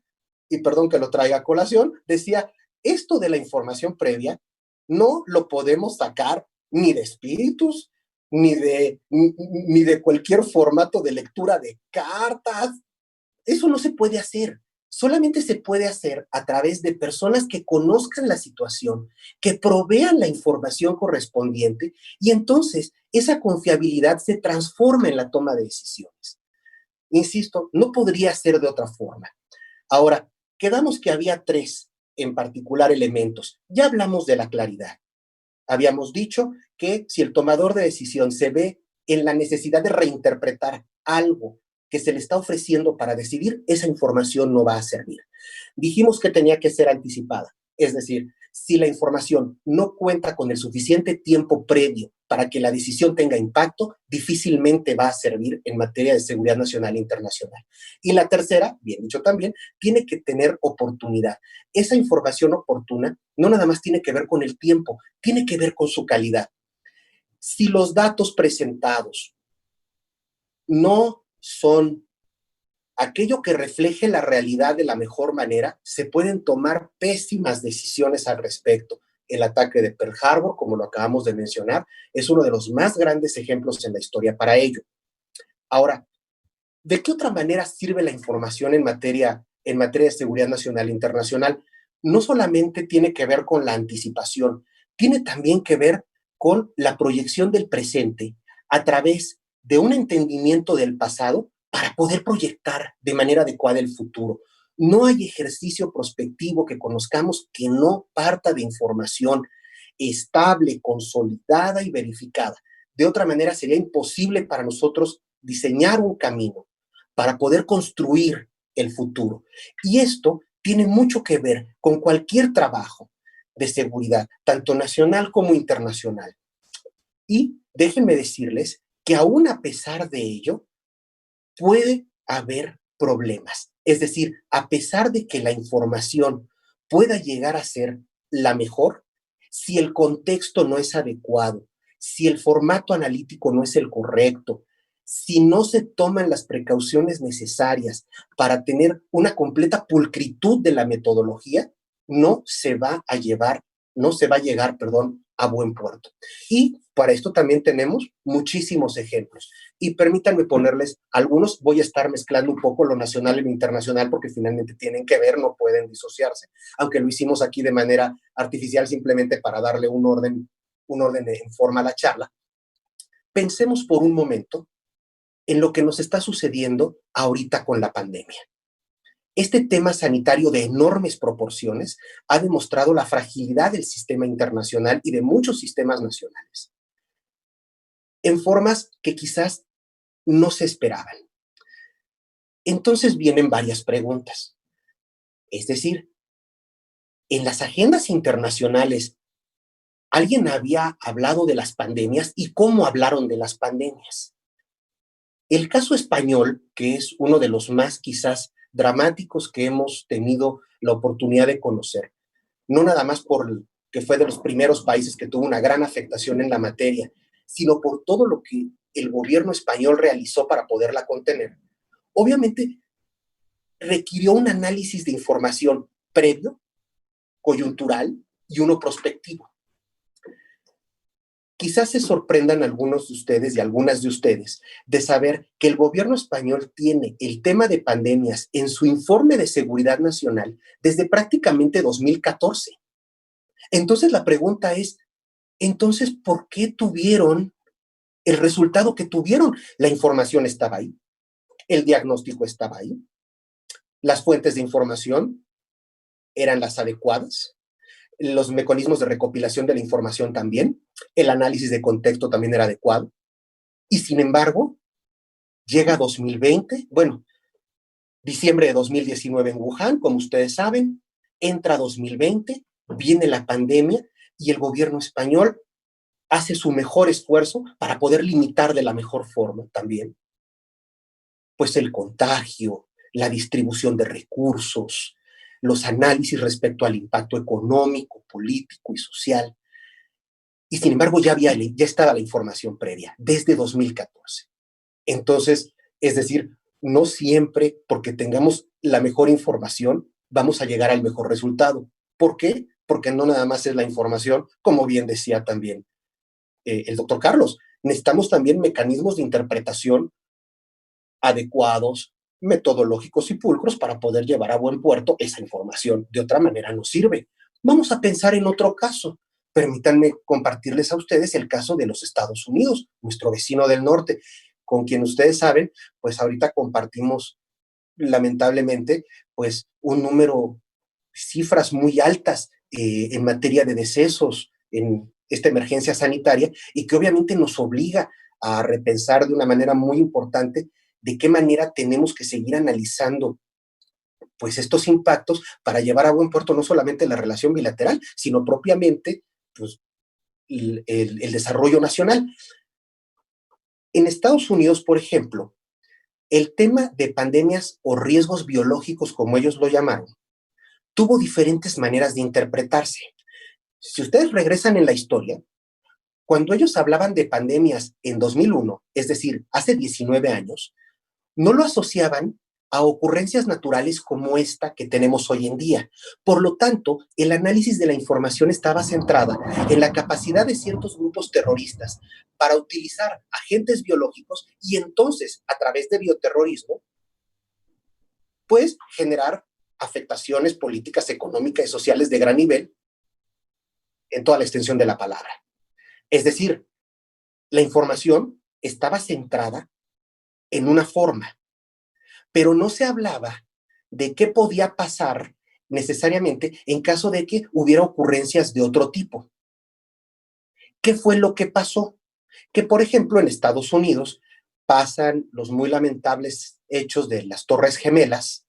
Y perdón que lo traiga a colación, decía, esto de la información previa no lo podemos sacar ni de espíritus, ni de cualquier formato de lectura de cartas. Eso no se puede hacer. Solamente se puede hacer a través de personas que conozcan la situación, que provean la información correspondiente y entonces esa confiabilidad se transforma en la toma de decisiones. Insisto, no podría ser de otra forma. Ahora, quedamos que había tres en particular elementos. Ya hablamos de la claridad. Habíamos dicho que si el tomador de decisión se ve en la necesidad de reinterpretar algo que se le está ofreciendo para decidir, esa información no va a servir. Dijimos que tenía que ser anticipada, es decir, si la información no cuenta con el suficiente tiempo previo para que la decisión tenga impacto, difícilmente va a servir en materia de seguridad nacional e internacional. Y la tercera, bien dicho también, tiene que tener oportunidad. Esa información oportuna no nada más tiene que ver con el tiempo, tiene que ver con su calidad. Si los datos presentados no son aquello que refleje la realidad de la mejor manera, se pueden tomar pésimas decisiones al respecto. El ataque de Pearl Harbor, como lo acabamos de mencionar, es uno de los más grandes ejemplos en la historia para ello. Ahora, ¿de qué otra manera sirve la información en materia de seguridad nacional e internacional? No solamente tiene que ver con la anticipación, tiene también que ver con la proyección del presente a través de un entendimiento del pasado para poder proyectar de manera adecuada el futuro. No hay ejercicio prospectivo que conozcamos que no parta de información estable, consolidada y verificada. De otra manera, sería imposible para nosotros diseñar un camino para poder construir el futuro. Y esto tiene mucho que ver con cualquier trabajo de seguridad, tanto nacional como internacional. Y déjenme decirles que aún a pesar de ello, puede haber problemas. Es decir, a pesar de que la información pueda llegar a ser la mejor, si el contexto no es adecuado, si el formato analítico no es el correcto, si no se toman las precauciones necesarias para tener una completa pulcritud de la metodología, no se va a llegar, a buen puerto. Y para esto también tenemos muchísimos ejemplos. Y permítanme ponerles algunos. Voy a estar mezclando un poco lo nacional y lo internacional porque finalmente tienen que ver, no pueden disociarse, aunque lo hicimos aquí de manera artificial simplemente para darle un orden en forma a la charla. Pensemos por un momento en lo que nos está sucediendo ahorita con la pandemia. Este tema sanitario de enormes proporciones ha demostrado la fragilidad del sistema internacional y de muchos sistemas nacionales, en formas que quizás no se esperaban. Entonces vienen varias preguntas. Es decir, en las agendas internacionales, ¿alguien había hablado de las pandemias y cómo hablaron de las pandemias? El caso español, que es uno de los más quizás dramáticos que hemos tenido la oportunidad de conocer, no nada más porque fue de los primeros países que tuvo una gran afectación en la materia, sino por todo lo que el gobierno español realizó para poderla contener, obviamente requirió un análisis de información previo, coyuntural y uno prospectivo. Quizás se sorprendan algunos de ustedes y algunas de ustedes de saber que el gobierno español tiene el tema de pandemias en su informe de seguridad nacional desde prácticamente 2014. Entonces la pregunta es, entonces, ¿por qué tuvieron el resultado que tuvieron? La información estaba ahí, el diagnóstico estaba ahí, las fuentes de información eran las adecuadas, los mecanismos de recopilación de la información también, el análisis de contexto también era adecuado. Y sin embargo, llega 2020, bueno, diciembre de 2019 en Wuhan, como ustedes saben, entra 2020, viene la pandemia y el gobierno español hace su mejor esfuerzo para poder limitar de la mejor forma también, pues el contagio, la distribución de recursos, los análisis respecto al impacto económico, político y social. Y sin embargo ya estaba la información previa, desde 2014. Entonces, es decir, no siempre porque tengamos la mejor información vamos a llegar al mejor resultado. ¿Por qué? Porque no nada más es la información, como bien decía también el doctor Carlos. Necesitamos también mecanismos de interpretación adecuados, metodológicos y pulcros para poder llevar a buen puerto esa información. De otra manera no sirve. Vamos a pensar en otro caso. Permítanme compartirles a ustedes el caso de los Estados Unidos, nuestro vecino del norte, con quien ustedes saben, pues ahorita compartimos lamentablemente, pues un número, cifras muy altas en materia de decesos en esta emergencia sanitaria y que obviamente nos obliga a repensar de una manera muy importante de qué manera tenemos que seguir analizando pues estos impactos para llevar a buen puerto no solamente la relación bilateral, sino propiamente pues, el desarrollo nacional. En Estados Unidos, por ejemplo, el tema de pandemias o riesgos biológicos, como ellos lo llamaron, tuvo diferentes maneras de interpretarse. Si ustedes regresan en la historia, cuando ellos hablaban de pandemias en 2001, es decir, hace 19 años, no lo asociaban a ocurrencias naturales como esta que tenemos hoy en día. Por lo tanto, el análisis de la información estaba centrada en la capacidad de ciertos grupos terroristas para utilizar agentes biológicos y entonces, a través de bioterrorismo, pues generar afectaciones políticas, económicas y sociales de gran nivel en toda la extensión de la palabra. Es decir, la información estaba centrada en una forma, pero no se hablaba de qué podía pasar necesariamente en caso de que hubiera ocurrencias de otro tipo. ¿Qué fue lo que pasó? Que, por ejemplo, en Estados Unidos pasan los muy lamentables hechos de las Torres Gemelas,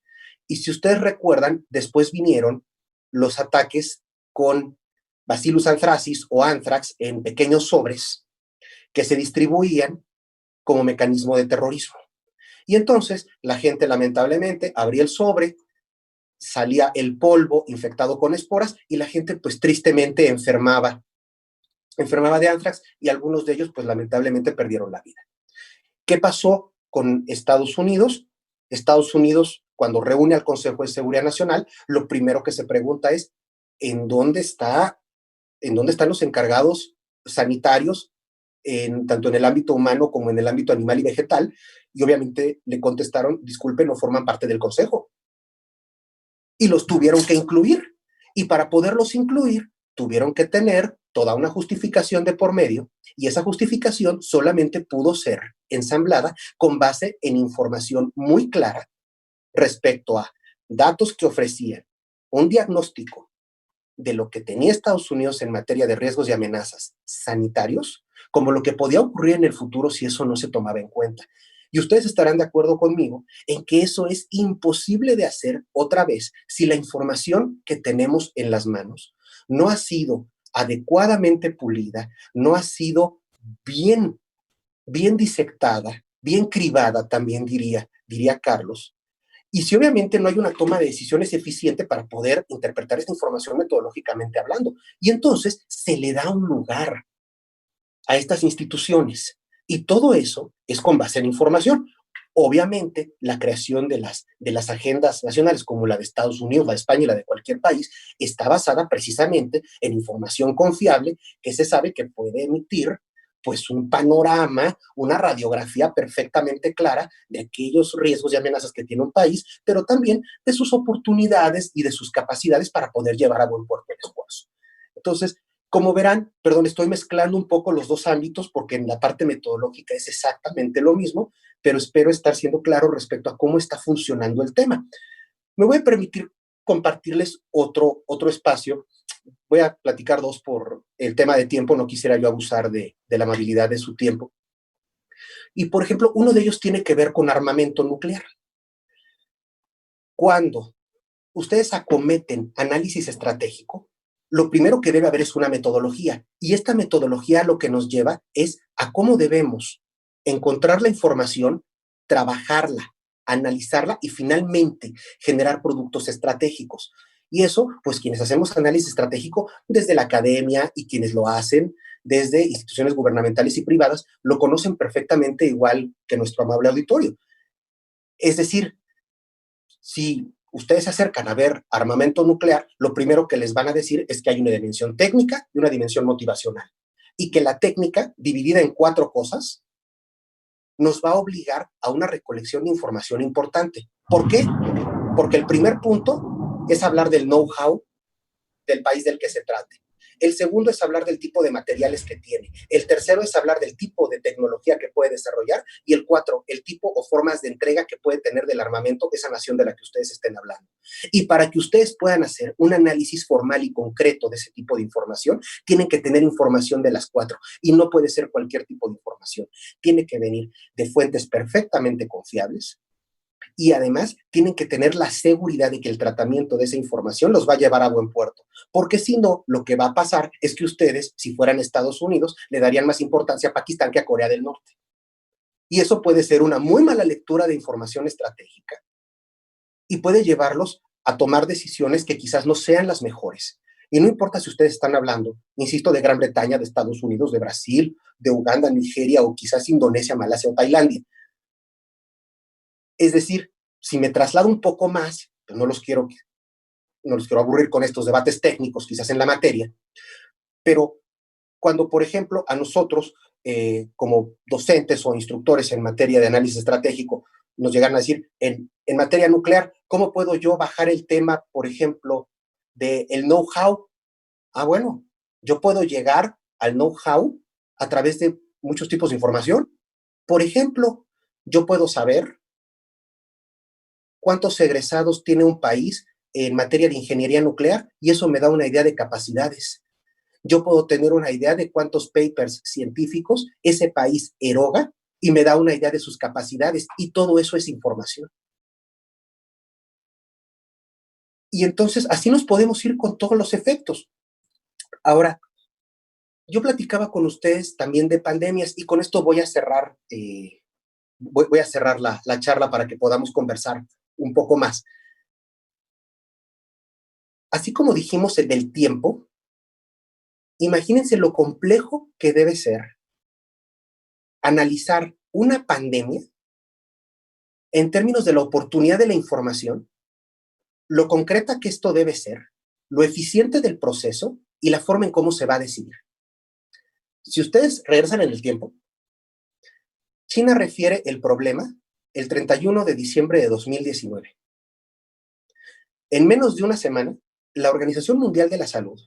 y si ustedes recuerdan, después vinieron los ataques con Bacillus anthracis o anthrax en pequeños sobres que se distribuían como mecanismo de terrorismo. Y entonces la gente lamentablemente abría el sobre, salía el polvo infectado con esporas y la gente pues tristemente enfermaba de anthrax y algunos de ellos pues lamentablemente perdieron la vida. ¿Qué pasó con Estados Unidos? Estados Unidos, cuando reúne al Consejo de Seguridad Nacional, lo primero que se pregunta es ¿en dónde están los encargados sanitarios tanto en el ámbito humano como en el ámbito animal y vegetal? Y obviamente le contestaron, disculpen, no forman parte del consejo. Y los tuvieron que incluir. Y para poderlos incluir, tuvieron que tener toda una justificación de por medio, y esa justificación solamente pudo ser ensamblada con base en información muy clara respecto a datos que ofrecían un diagnóstico de lo que tenía Estados Unidos en materia de riesgos y amenazas sanitarios, como lo que podía ocurrir en el futuro si eso no se tomaba en cuenta. Y ustedes estarán de acuerdo conmigo en que eso es imposible de hacer otra vez si la información que tenemos en las manos no ha sido adecuadamente pulida, no ha sido bien disectada, bien cribada, también diría Carlos. Y si obviamente no hay una toma de decisiones eficiente para poder interpretar esta información metodológicamente hablando. Y entonces se le da un lugar a estas instituciones. Y todo eso es con base en información. Obviamente, la creación de las agendas nacionales, como la de Estados Unidos, la de España y la de cualquier país, está basada precisamente en información confiable que se sabe que puede emitir pues un panorama, una radiografía perfectamente clara de aquellos riesgos y amenazas que tiene un país, pero también de sus oportunidades y de sus capacidades para poder llevar a buen puerto el esfuerzo. Entonces, como verán, perdón, estoy mezclando un poco los dos ámbitos porque en la parte metodológica es exactamente lo mismo, pero espero estar siendo claro respecto a cómo está funcionando el tema. Me voy a permitir compartirles otro espacio. Voy a platicar dos por el tema de tiempo, no quisiera yo abusar de la amabilidad de su tiempo. Y, por ejemplo, uno de ellos tiene que ver con armamento nuclear. Cuando ustedes acometen análisis estratégico, lo primero que debe haber es una metodología. Y esta metodología lo que nos lleva es a cómo debemos encontrar la información, trabajarla, analizarla y finalmente generar productos estratégicos. Y eso, pues quienes hacemos análisis estratégico desde la academia y quienes lo hacen desde instituciones gubernamentales y privadas, lo conocen perfectamente igual que nuestro amable auditorio. Es decir, si ustedes se acercan a ver armamento nuclear, lo primero que les van a decir es que hay una dimensión técnica y una dimensión motivacional. Y que la técnica, dividida en 4 cosas, nos va a obligar a una recolección de información importante. ¿Por qué? Porque el primer punto es hablar del know-how del país del que se trate. El segundo es hablar del tipo de materiales que tiene. El tercero es hablar del tipo de tecnología que puede desarrollar. Y el 4, el tipo o formas de entrega que puede tener del armamento esa nación de la que ustedes estén hablando. Y para que ustedes puedan hacer un análisis formal y concreto de ese tipo de información, tienen que tener información de las 4. Y no puede ser cualquier tipo de información. Tiene que venir de fuentes perfectamente confiables. Y además tienen que tener la seguridad de que el tratamiento de esa información los va a llevar a buen puerto. Porque si no, lo que va a pasar es que ustedes, si fueran Estados Unidos, le darían más importancia a Pakistán que a Corea del Norte. Y eso puede ser una muy mala lectura de información estratégica y puede llevarlos a tomar decisiones que quizás no sean las mejores. Y no importa si ustedes están hablando, insisto, de Gran Bretaña, de Estados Unidos, de Brasil, de Uganda, Nigeria o quizás Indonesia, Malasia o Tailandia. Es decir, si me traslado un poco más, pues no los quiero aburrir con estos debates técnicos, quizás en la materia, pero cuando, por ejemplo, a nosotros, como docentes o instructores en materia de análisis estratégico, nos llegan a decir, en materia nuclear, ¿cómo puedo yo bajar el tema, por ejemplo, del know-how? Bueno, yo puedo llegar al know-how a través de muchos tipos de información. Por ejemplo, yo puedo saber cuántos egresados tiene un país en materia de ingeniería nuclear y eso me da una idea de capacidades. Yo puedo tener una idea de cuántos papers científicos ese país eroga y me da una idea de sus capacidades y todo eso es información. Y entonces así nos podemos ir con todos los efectos. Ahora, yo platicaba con ustedes también de pandemias y con esto voy a cerrar, voy a cerrar la charla para que podamos conversar un poco más. Así como dijimos el del tiempo, imagínense lo complejo que debe ser analizar una pandemia en términos de la oportunidad de la información, lo concreta que esto debe ser, lo eficiente del proceso y la forma en cómo se va a decidir. Si ustedes regresan en el tiempo, China refiere el problema el 31 de diciembre de 2019. En menos de una semana, la Organización Mundial de la Salud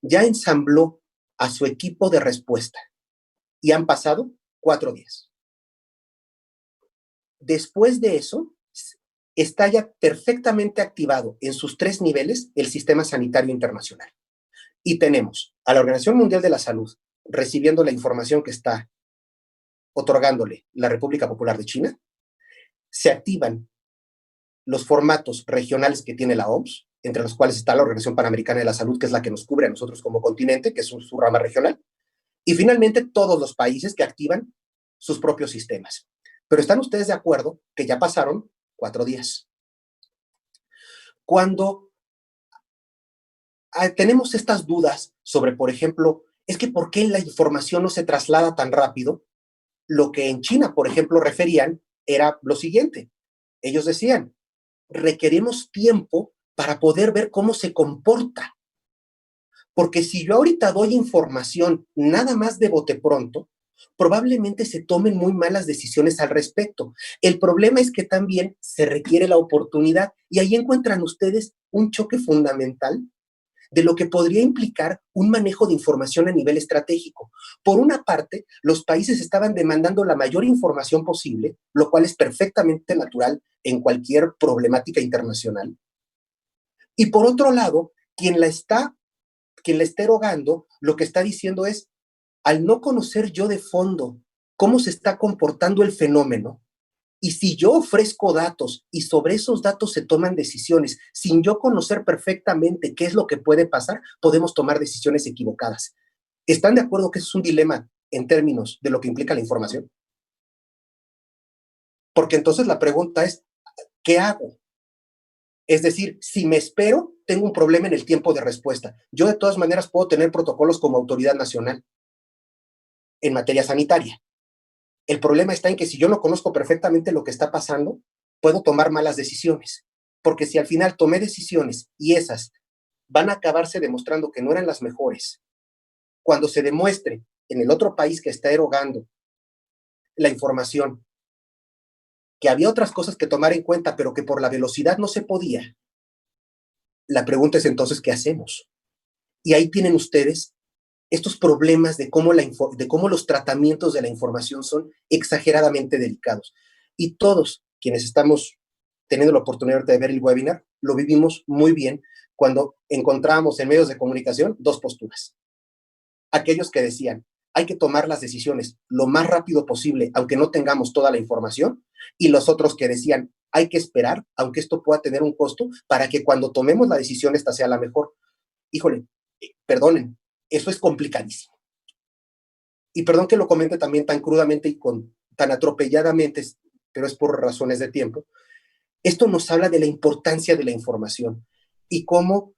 ya ensambló a su equipo de respuesta y han pasado 4 días. Después de eso, está ya perfectamente activado en sus 3 niveles el sistema sanitario internacional. Y tenemos a la Organización Mundial de la Salud recibiendo la información que está otorgándole la República Popular de China. Se activan los formatos regionales que tiene la OMS, entre los cuales está la Organización Panamericana de la Salud, que es la que nos cubre a nosotros como continente, que es su rama regional. Y finalmente todos los países que activan sus propios sistemas. Pero ¿están ustedes de acuerdo que ya pasaron 4 días? Cuando tenemos estas dudas sobre, por ejemplo, es que ¿por qué la información no se traslada tan rápido? Lo que en China, por ejemplo, referían era lo siguiente. Ellos decían, requerimos tiempo para poder ver cómo se comporta. Porque si yo ahorita doy información nada más de bote pronto, probablemente se tomen muy malas decisiones al respecto. El problema es que también se requiere la oportunidad y ahí encuentran ustedes un choque fundamental de lo que podría implicar un manejo de información a nivel estratégico. Por una parte, los países estaban demandando la mayor información posible, lo cual es perfectamente natural en cualquier problemática internacional. Y por otro lado, quien la está erogando, lo que está diciendo es, al no conocer yo de fondo cómo se está comportando el fenómeno, y si yo ofrezco datos y sobre esos datos se toman decisiones, sin yo conocer perfectamente qué es lo que puede pasar, podemos tomar decisiones equivocadas. ¿Están de acuerdo que eso es un dilema en términos de lo que implica la información? Porque entonces la pregunta es, ¿qué hago? Es decir, si me espero, tengo un problema en el tiempo de respuesta. Yo de todas maneras puedo tener protocolos como autoridad nacional en materia sanitaria. El problema está en que si yo no conozco perfectamente lo que está pasando, puedo tomar malas decisiones. Porque si al final tomé decisiones y esas van a acabarse demostrando que no eran las mejores, cuando se demuestre en el otro país que está erogando la información que había otras cosas que tomar en cuenta, pero que por la velocidad no se podía, la pregunta es entonces, ¿qué hacemos? Y ahí tienen ustedes estos problemas de cómo los tratamientos de la información son exageradamente delicados. Y todos quienes estamos teniendo la oportunidad de ver el webinar, lo vivimos muy bien cuando encontramos en medios de comunicación 2 posturas. Aquellos que decían, hay que tomar las decisiones lo más rápido posible, aunque no tengamos toda la información, y los otros que decían, hay que esperar, aunque esto pueda tener un costo, para que cuando tomemos la decisión esta sea la mejor. Híjole, perdonen, eso es complicadísimo. Y perdón que lo comente también tan crudamente y tan atropelladamente, pero es por razones de tiempo. Esto nos habla de la importancia de la información y cómo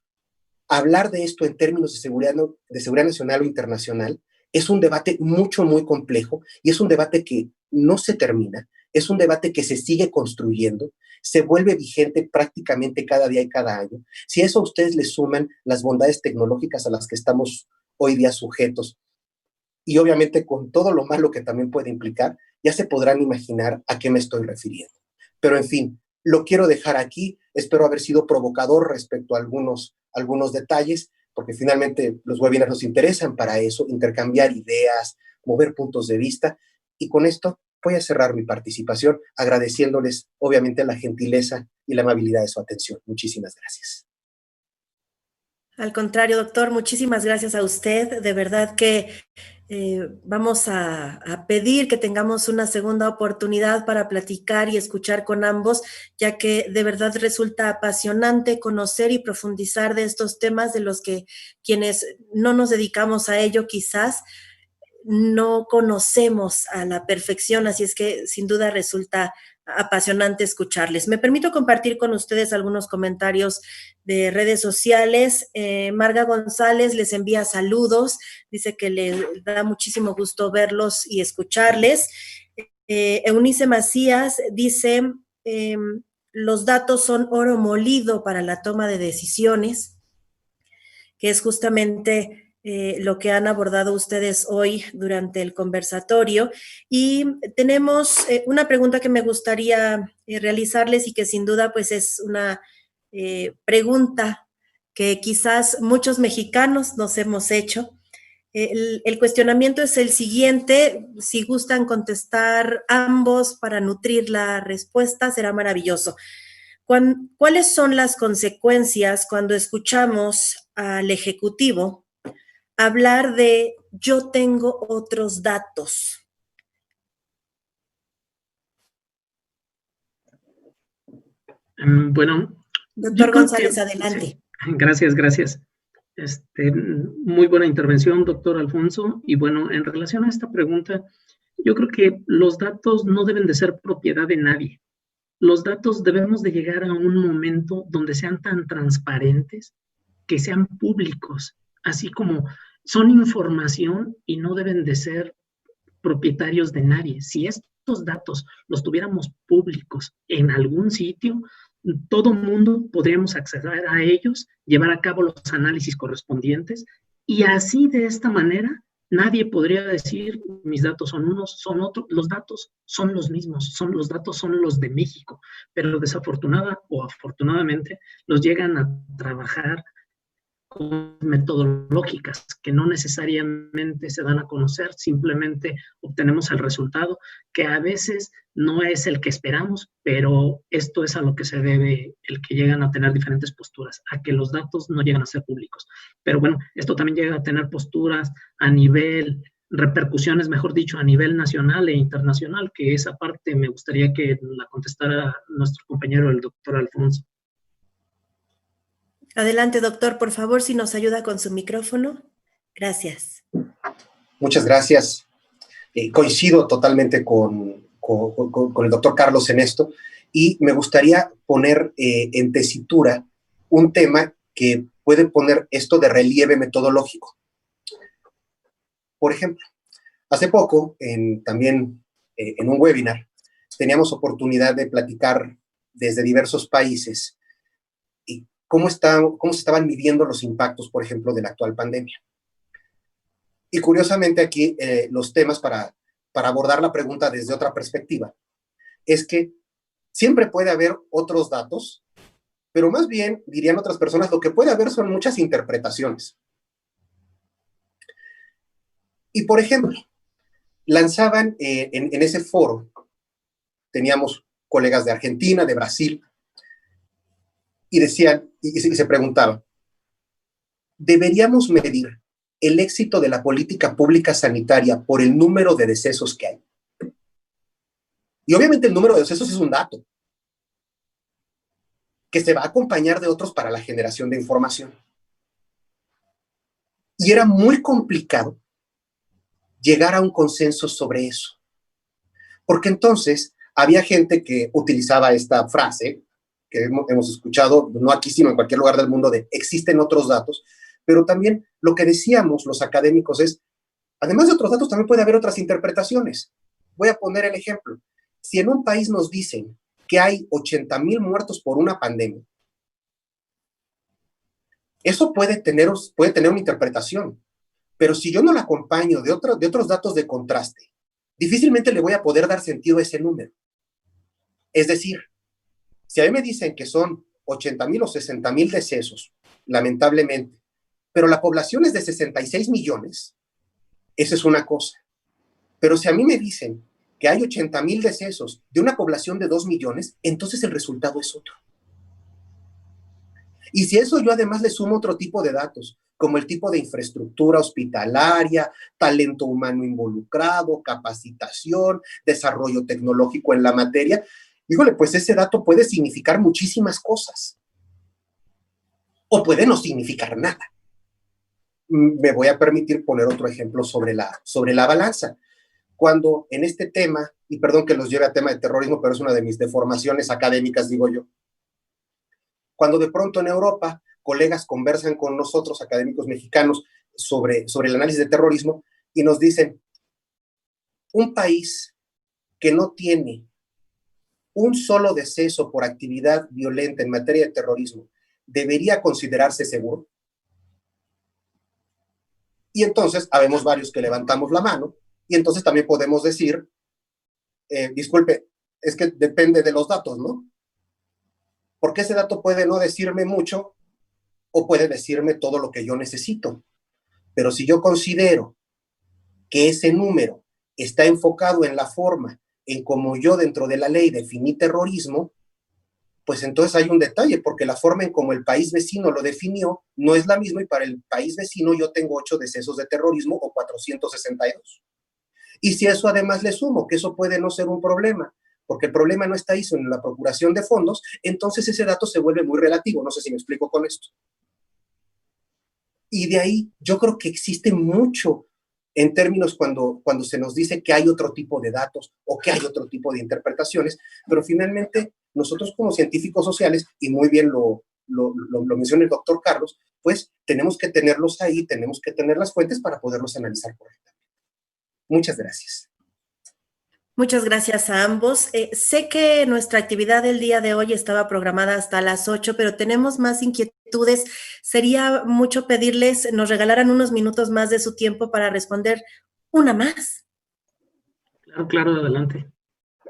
hablar de esto en términos de seguridad nacional o internacional es un debate muy complejo y es un debate que no se termina, es un debate que se sigue construyendo, se vuelve vigente prácticamente cada día y cada año. Si a eso a ustedes les suman las bondades tecnológicas a las que estamos hoy día sujetos, y obviamente con todo lo malo que también puede implicar, ya se podrán imaginar a qué me estoy refiriendo. Pero en fin, lo quiero dejar aquí, espero haber sido provocador respecto a algunos detalles, porque finalmente los webinars nos interesan para eso, intercambiar ideas, mover puntos de vista, y con esto voy a cerrar mi participación agradeciéndoles obviamente la gentileza y la amabilidad de su atención. Muchísimas gracias. Al contrario, doctor, muchísimas gracias a usted. De verdad que vamos a pedir que tengamos una segunda oportunidad para platicar y escuchar con ambos, ya que de verdad resulta apasionante conocer y profundizar de estos temas de los que quienes no nos dedicamos a ello quizás no conocemos a la perfección, así es que sin duda resulta apasionante escucharles. Me permito compartir con ustedes algunos comentarios de redes sociales. Marga González les envía saludos, dice que le da muchísimo gusto verlos y escucharles. Eunice Macías dice, los datos son oro molido para la toma de decisiones, que es justamente lo que han abordado ustedes hoy durante el conversatorio. Y tenemos una pregunta que me gustaría realizarles y que sin duda pues es una pregunta que quizás muchos mexicanos nos hemos hecho. El cuestionamiento es el siguiente. Si gustan contestar ambos para nutrir la respuesta, será maravilloso. ¿Cuáles son las consecuencias cuando escuchamos al Ejecutivo hablar de yo tengo otros datos? Bueno, Doctor yo creo González, que, adelante. sí, gracias, gracias. Muy buena intervención, doctor Alfonso. Y bueno, en relación a esta pregunta, yo creo que los datos no deben de ser propiedad de nadie. Los datos debemos de llegar a un momento donde sean tan transparentes que sean públicos, así como son información y no deben de ser propietarios de nadie. Si estos datos los tuviéramos públicos en algún sitio, todo mundo podríamos acceder a ellos, llevar a cabo los análisis correspondientes y así de esta manera nadie podría decir mis datos son unos, son otros, los datos son los mismos, los datos son los de México, pero desafortunada o afortunadamente los llegan a trabajar con metodológicas que no necesariamente se dan a conocer, simplemente obtenemos el resultado que a veces no es el que esperamos, pero esto es a lo que se debe el que llegan a tener diferentes posturas, a que los datos no llegan a ser públicos. Pero bueno, esto también llega a tener posturas a nivel, repercusiones, mejor dicho, a nivel nacional e internacional, que esa parte me gustaría que la contestara nuestro compañero, el doctor Alfonso. Adelante, doctor, por favor, si nos ayuda con su micrófono. Gracias. Muchas gracias. Coincido totalmente con el doctor Carlos en esto y me gustaría poner en tesitura un tema que puede poner esto de relieve metodológico. Por ejemplo, hace poco, también en un webinar, teníamos oportunidad de platicar desde diversos países cómo se estaban midiendo los impactos, por ejemplo, de la actual pandemia. Y curiosamente aquí los temas para abordar la pregunta desde otra perspectiva es que siempre puede haber otros datos, pero más bien, dirían otras personas, lo que puede haber son muchas interpretaciones. Y por ejemplo, lanzaban en ese foro, teníamos colegas de Argentina, de Brasil, y decían, y se preguntaban, ¿deberíamos medir el éxito de la política pública sanitaria por el número de decesos que hay? Y obviamente el número de decesos es un dato que se va a acompañar de otros para la generación de información. Y era muy complicado llegar a un consenso sobre eso. Porque entonces había gente que utilizaba esta frase que hemos escuchado, no aquí, sino en cualquier lugar del mundo, de existen otros datos, pero también lo que decíamos los académicos es, además de otros datos, también puede haber otras interpretaciones. Voy a poner el ejemplo. Si en un país nos dicen que hay 80,000 muertos por una pandemia, eso puede tener una interpretación, pero si yo no la acompaño de otros datos de contraste, difícilmente le voy a poder dar sentido a ese número. Es decir, si a mí me dicen que son 80,000 o 60,000 decesos, lamentablemente, pero la población es de 66 millones, eso es una cosa. Pero si a mí me dicen que hay 80,000 decesos de una población de 2 millones, entonces el resultado es otro. Y si eso yo además le sumo otro tipo de datos, como el tipo de infraestructura hospitalaria, talento humano involucrado, capacitación, desarrollo tecnológico en la materia, híjole, pues ese dato puede significar muchísimas cosas. O puede no significar nada. Me voy a permitir poner otro ejemplo sobre la balanza. Cuando en este tema, y perdón que los lleve a tema de terrorismo, pero es una de mis deformaciones académicas, digo yo, cuando de pronto en Europa colegas conversan con nosotros, académicos mexicanos, sobre el análisis de terrorismo, y nos dicen, un país que no tiene un solo deceso por actividad violenta en materia de terrorismo, ¿debería considerarse seguro? Y entonces, habemos varios que levantamos la mano, y entonces también podemos decir, disculpe, es que depende de los datos, ¿no? Porque ese dato puede no decirme mucho, o puede decirme todo lo que yo necesito. Pero si yo considero que ese número está enfocado en la forma en cómo yo dentro de la ley definí terrorismo, pues entonces hay un detalle, porque la forma en cómo el país vecino lo definió no es la misma, y para el país vecino yo tengo 8 decesos de terrorismo o 462. Y si a eso además le sumo que eso puede no ser un problema, porque el problema no está ahí en la procuración de fondos, entonces ese dato se vuelve muy relativo. No sé si me explico con esto. Y de ahí yo creo que existe mucho en términos cuando se nos dice que hay otro tipo de datos o que hay otro tipo de interpretaciones, pero finalmente nosotros como científicos sociales, y muy bien lo menciona el doctor Carlos, pues tenemos que tenerlos ahí, tenemos que tener las fuentes para poderlos analizar correctamente. Muchas gracias. Muchas gracias a ambos. Sé que nuestra actividad del día de hoy estaba programada hasta las 8, pero tenemos más inquietudes. Sería mucho pedirles nos regalaran unos minutos más de su tiempo para responder una más. Claro, adelante.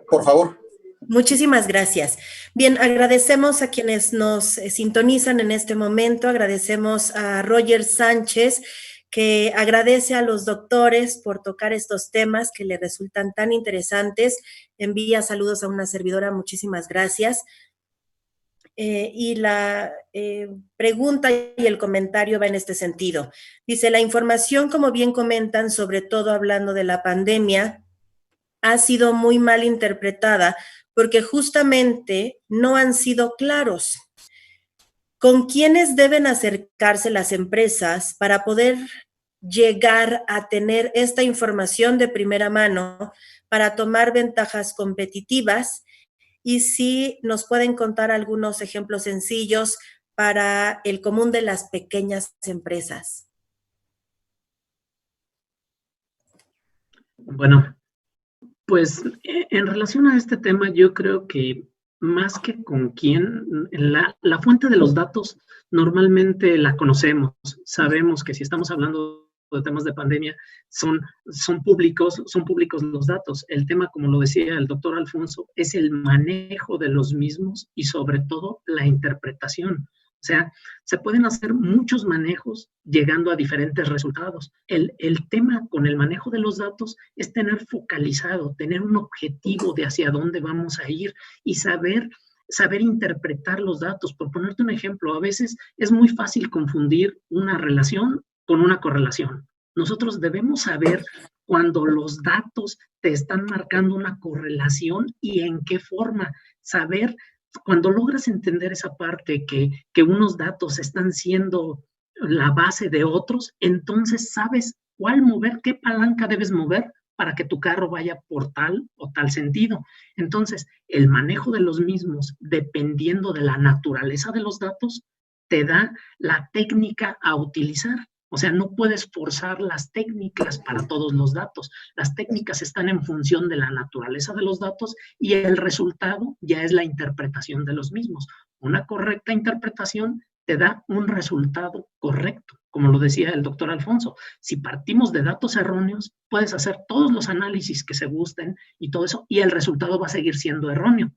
Por favor. Muchísimas gracias. Bien, agradecemos a quienes nos sintonizan en este momento. Agradecemos a Roger Sánchez, que agradece a los doctores por tocar estos temas que le resultan tan interesantes. Envía saludos a una servidora, muchísimas gracias. Y la pregunta y el comentario va en este sentido. Dice, la información, como bien comentan, sobre todo hablando de la pandemia, ha sido muy mal interpretada porque justamente no han sido claros. ¿Con quiénes deben acercarse las empresas para poder llegar a tener esta información de primera mano para tomar ventajas competitivas? Y si nos pueden contar algunos ejemplos sencillos para el común de las pequeñas empresas. Bueno, pues en relación a este tema, yo creo que más que con quién, la fuente de los datos normalmente la conocemos. Sabemos que si estamos hablando de temas de pandemia, son públicos los datos. El tema, como lo decía el doctor Alfonso, es el manejo de los mismos y sobre todo la interpretación. O sea, se pueden hacer muchos manejos llegando a diferentes resultados. El tema con el manejo de los datos es tener focalizado, tener un objetivo de hacia dónde vamos a ir y saber interpretar los datos. Por ponerte un ejemplo, a veces es muy fácil confundir una relación con una correlación. Nosotros debemos saber cuando los datos te están marcando una correlación y en qué forma. Saber, cuando logras entender esa parte que unos datos están siendo la base de otros, entonces sabes cuál mover, qué palanca debes mover para que tu carro vaya por tal o tal sentido. Entonces, el manejo de los mismos, dependiendo de la naturaleza de los datos, te da la técnica a utilizar. O sea, no puedes forzar las técnicas para todos los datos. Las técnicas están en función de la naturaleza de los datos y el resultado ya es la interpretación de los mismos. Una correcta interpretación te da un resultado correcto. Como lo decía el doctor Alfonso, si partimos de datos erróneos, puedes hacer todos los análisis que se gusten y todo eso, y el resultado va a seguir siendo erróneo.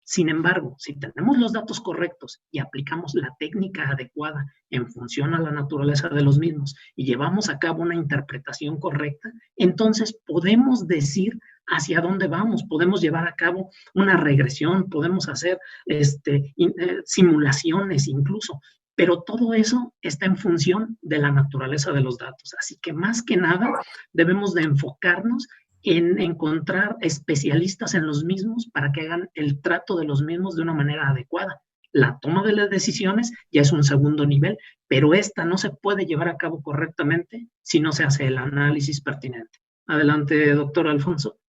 Sin embargo, si tenemos los datos correctos y aplicamos la técnica adecuada en función a la naturaleza de los mismos y llevamos a cabo una interpretación correcta, entonces podemos decir hacia dónde vamos, podemos llevar a cabo una regresión, podemos hacer simulaciones incluso, pero todo eso está en función de la naturaleza de los datos. Así que más que nada debemos de enfocarnos en encontrar especialistas en los mismos para que hagan el trato de los mismos de una manera adecuada. La toma de las decisiones ya es un segundo nivel, pero esta no se puede llevar a cabo correctamente si no se hace el análisis pertinente. Adelante, doctor Alfonso.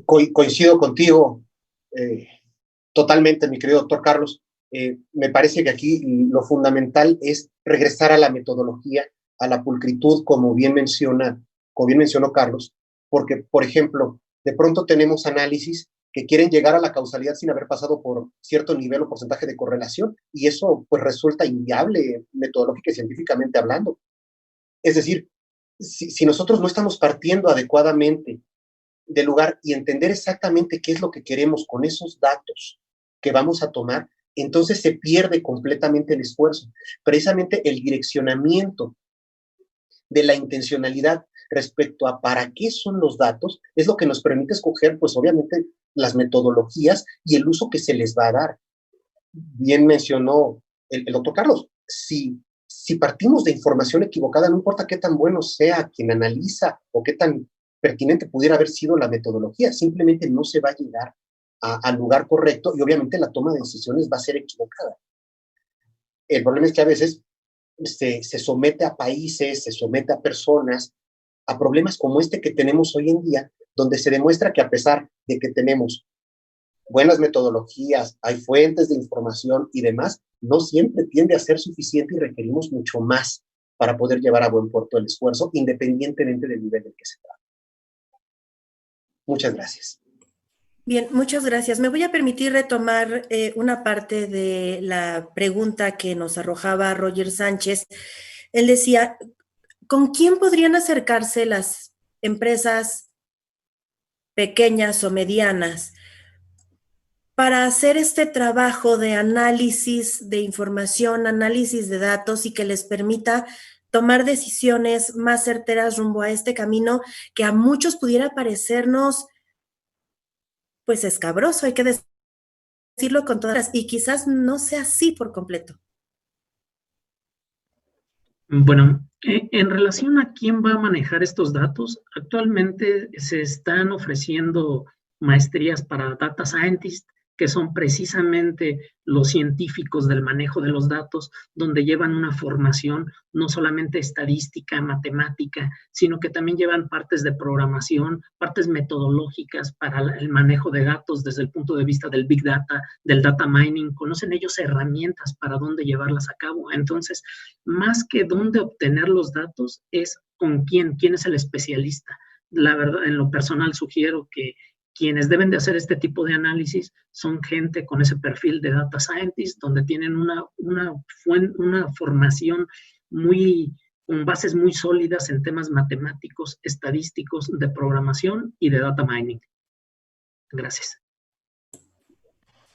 Coincido contigo totalmente, mi querido doctor Carlos. Me parece que aquí lo fundamental es regresar a la metodología, a la pulcritud, como bien mencionó Carlos, porque, por ejemplo, de pronto tenemos análisis que quieren llegar a la causalidad sin haber pasado por cierto nivel o porcentaje de correlación, y eso pues resulta inviable metodológica y científicamente hablando. Es decir, si nosotros no estamos partiendo adecuadamente del lugar y entender exactamente qué es lo que queremos con esos datos que vamos a tomar, entonces se pierde completamente el esfuerzo. Precisamente el direccionamiento de la intencionalidad respecto a para qué son los datos es lo que nos permite escoger, pues obviamente, las metodologías y el uso que se les va a dar. Bien mencionó el doctor Carlos, si partimos de información equivocada, no importa qué tan bueno sea quien analiza o qué tan pertinente pudiera haber sido la metodología, simplemente no se va a llegar al lugar correcto y obviamente la toma de decisiones va a ser equivocada. El problema es que a veces se somete a países, se somete a personas a problemas como este que tenemos hoy en día, donde se demuestra que a pesar de que tenemos buenas metodologías, hay fuentes de información y demás, no siempre tiende a ser suficiente y requerimos mucho más para poder llevar a buen puerto el esfuerzo, independientemente del nivel del que se trata. Muchas gracias. Bien, muchas gracias. Me voy a permitir retomar una parte de la pregunta que nos arrojaba Roger Sánchez. Él decía, ¿con quién podrían acercarse las empresas pequeñas o medianas para hacer este trabajo de análisis de información, análisis de datos y que les permita tomar decisiones más certeras rumbo a este camino que a muchos pudiera parecernos pues escabroso, hay que decirlo con todas las, y quizás no sea así por completo? Bueno, en relación a quién va a manejar estos datos, actualmente se están ofreciendo maestrías para data scientists, que son precisamente los científicos del manejo de los datos, donde llevan una formación no solamente estadística, matemática, sino que también llevan partes de programación, partes metodológicas para el manejo de datos desde el punto de vista del Big Data, del data mining. Conocen ellos herramientas para dónde llevarlas a cabo. Entonces, más que dónde obtener los datos, es con quién es el especialista. La verdad, en lo personal sugiero que quienes deben de hacer este tipo de análisis son gente con ese perfil de data scientist, donde tienen una formación con bases muy sólidas en temas matemáticos, estadísticos, de programación y de data mining. Gracias.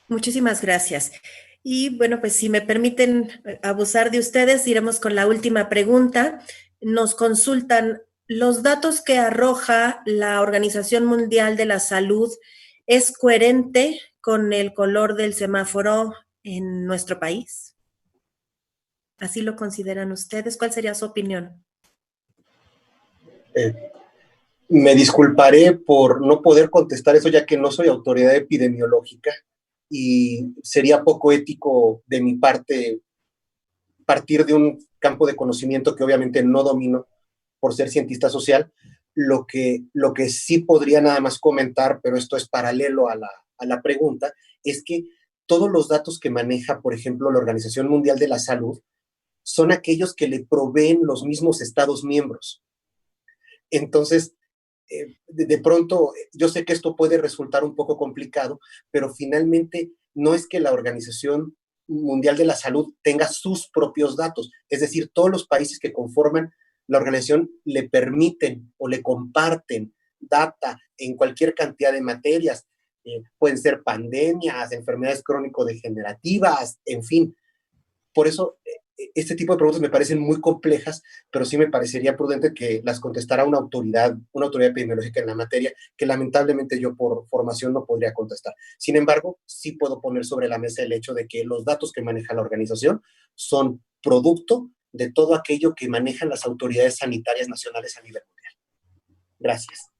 Muchísimas gracias. Y bueno, pues si me permiten abusar de ustedes, iremos con la última pregunta. Nos consultan: ¿los datos que arroja la Organización Mundial de la Salud es coherente con el color del semáforo en nuestro país? ¿Así lo consideran ustedes? ¿Cuál sería su opinión? Me disculparé por no poder contestar eso, ya que no soy autoridad epidemiológica y sería poco ético de mi parte partir de un campo de conocimiento que obviamente no domino por ser cientista social. Lo que sí podría nada más comentar, pero esto es paralelo a la pregunta, es que todos los datos que maneja, por ejemplo, la Organización Mundial de la Salud, son aquellos que le proveen los mismos Estados miembros. Entonces, de pronto, yo sé que esto puede resultar un poco complicado, pero finalmente no es que la Organización Mundial de la Salud tenga sus propios datos, es decir, todos los países que conforman la organización le permiten o le comparten data en cualquier cantidad de materias, pueden ser pandemias, enfermedades crónico-degenerativas, en fin. Por eso, este tipo de preguntas me parecen muy complejas, pero sí me parecería prudente que las contestara una autoridad epidemiológica en la materia, que lamentablemente yo por formación no podría contestar. Sin embargo, sí puedo poner sobre la mesa el hecho de que los datos que maneja la organización son producto de todo aquello que manejan las autoridades sanitarias nacionales a nivel mundial. Gracias.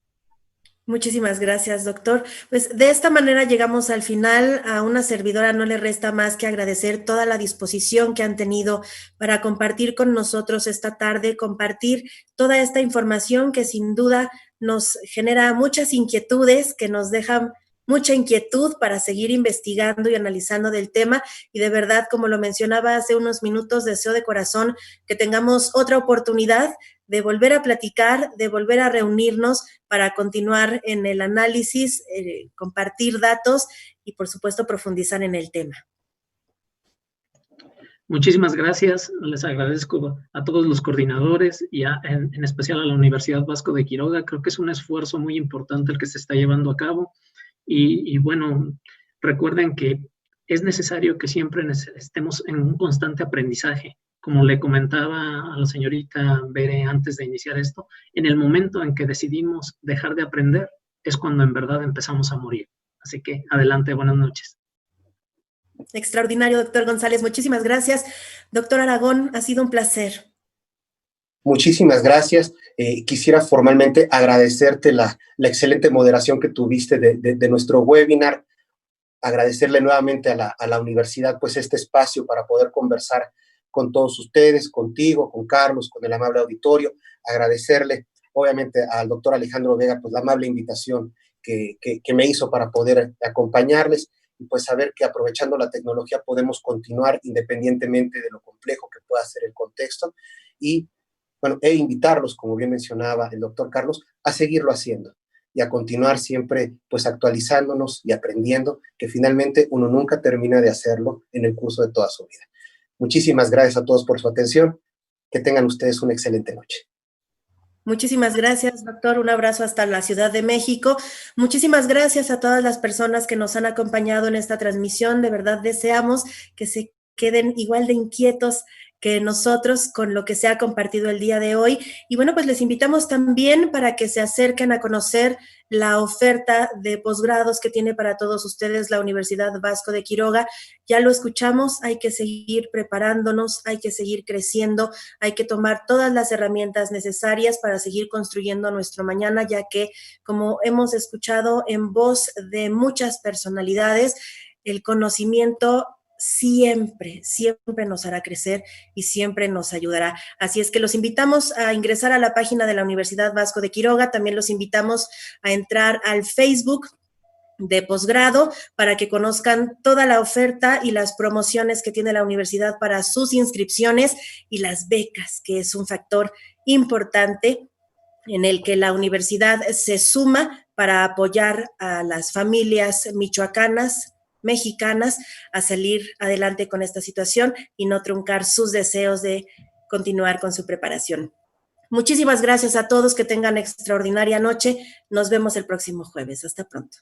Muchísimas gracias, doctor. Pues de esta manera llegamos al final. A una servidora no le resta más que agradecer toda la disposición que han tenido para compartir con nosotros esta tarde, compartir toda esta información que sin duda nos genera muchas inquietudes, que nos dejan mucha inquietud para seguir investigando y analizando del tema, y de verdad, como lo mencionaba hace unos minutos, deseo de corazón que tengamos otra oportunidad de volver a platicar, de volver a reunirnos para continuar en el análisis, compartir datos y, por supuesto, profundizar en el tema. Muchísimas gracias. Les agradezco a todos los coordinadores y en especial a la Universidad Vasco de Quiroga. Creo que es un esfuerzo muy importante el que se está llevando a cabo. Y bueno, recuerden que es necesario que siempre estemos en un constante aprendizaje. Como le comentaba a la señorita Bere antes de iniciar esto, en el momento en que decidimos dejar de aprender es cuando en verdad empezamos a morir. Así que adelante, buenas noches. Extraordinario, doctor González. Muchísimas gracias. Doctor Aragón, ha sido un placer. Muchísimas gracias. Quisiera formalmente agradecerte la excelente moderación que tuviste de nuestro webinar, agradecerle nuevamente a la universidad pues este espacio para poder conversar con todos ustedes, contigo, con Carlos, con el amable auditorio, agradecerle obviamente al doctor Alejandro Vega pues la amable invitación que me hizo para poder acompañarles y pues saber que aprovechando la tecnología podemos continuar independientemente de lo complejo que pueda ser el contexto y bueno, invitarlos, como bien mencionaba el doctor Carlos, a seguirlo haciendo y a continuar siempre pues actualizándonos y aprendiendo, que finalmente uno nunca termina de hacerlo en el curso de toda su vida. Muchísimas gracias a todos por su atención. Que tengan ustedes una excelente noche. Muchísimas gracias, doctor. Un abrazo hasta la Ciudad de México. Muchísimas gracias a todas las personas que nos han acompañado en esta transmisión. De verdad deseamos que se queden igual de inquietos que nosotros con lo que se ha compartido el día de hoy. Y bueno, pues les invitamos también para que se acerquen a conocer la oferta de posgrados que tiene para todos ustedes la Universidad Vasco de Quiroga. Ya lo escuchamos, hay que seguir preparándonos, hay que seguir creciendo, hay que tomar todas las herramientas necesarias para seguir construyendo nuestro mañana, ya que, como hemos escuchado en voz de muchas personalidades, el conocimiento siempre nos hará crecer y siempre nos ayudará. Así es que los invitamos a ingresar a la página de la Universidad Vasco de Quiroga, también los invitamos a entrar al Facebook de posgrado para que conozcan toda la oferta y las promociones que tiene la universidad para sus inscripciones y las becas, que es un factor importante en el que la universidad se suma para apoyar a las familias michoacanas, mexicanas, a salir adelante con esta situación y no truncar sus deseos de continuar con su preparación. Muchísimas gracias a todos, que tengan extraordinaria noche. Nos vemos el próximo jueves. Hasta pronto.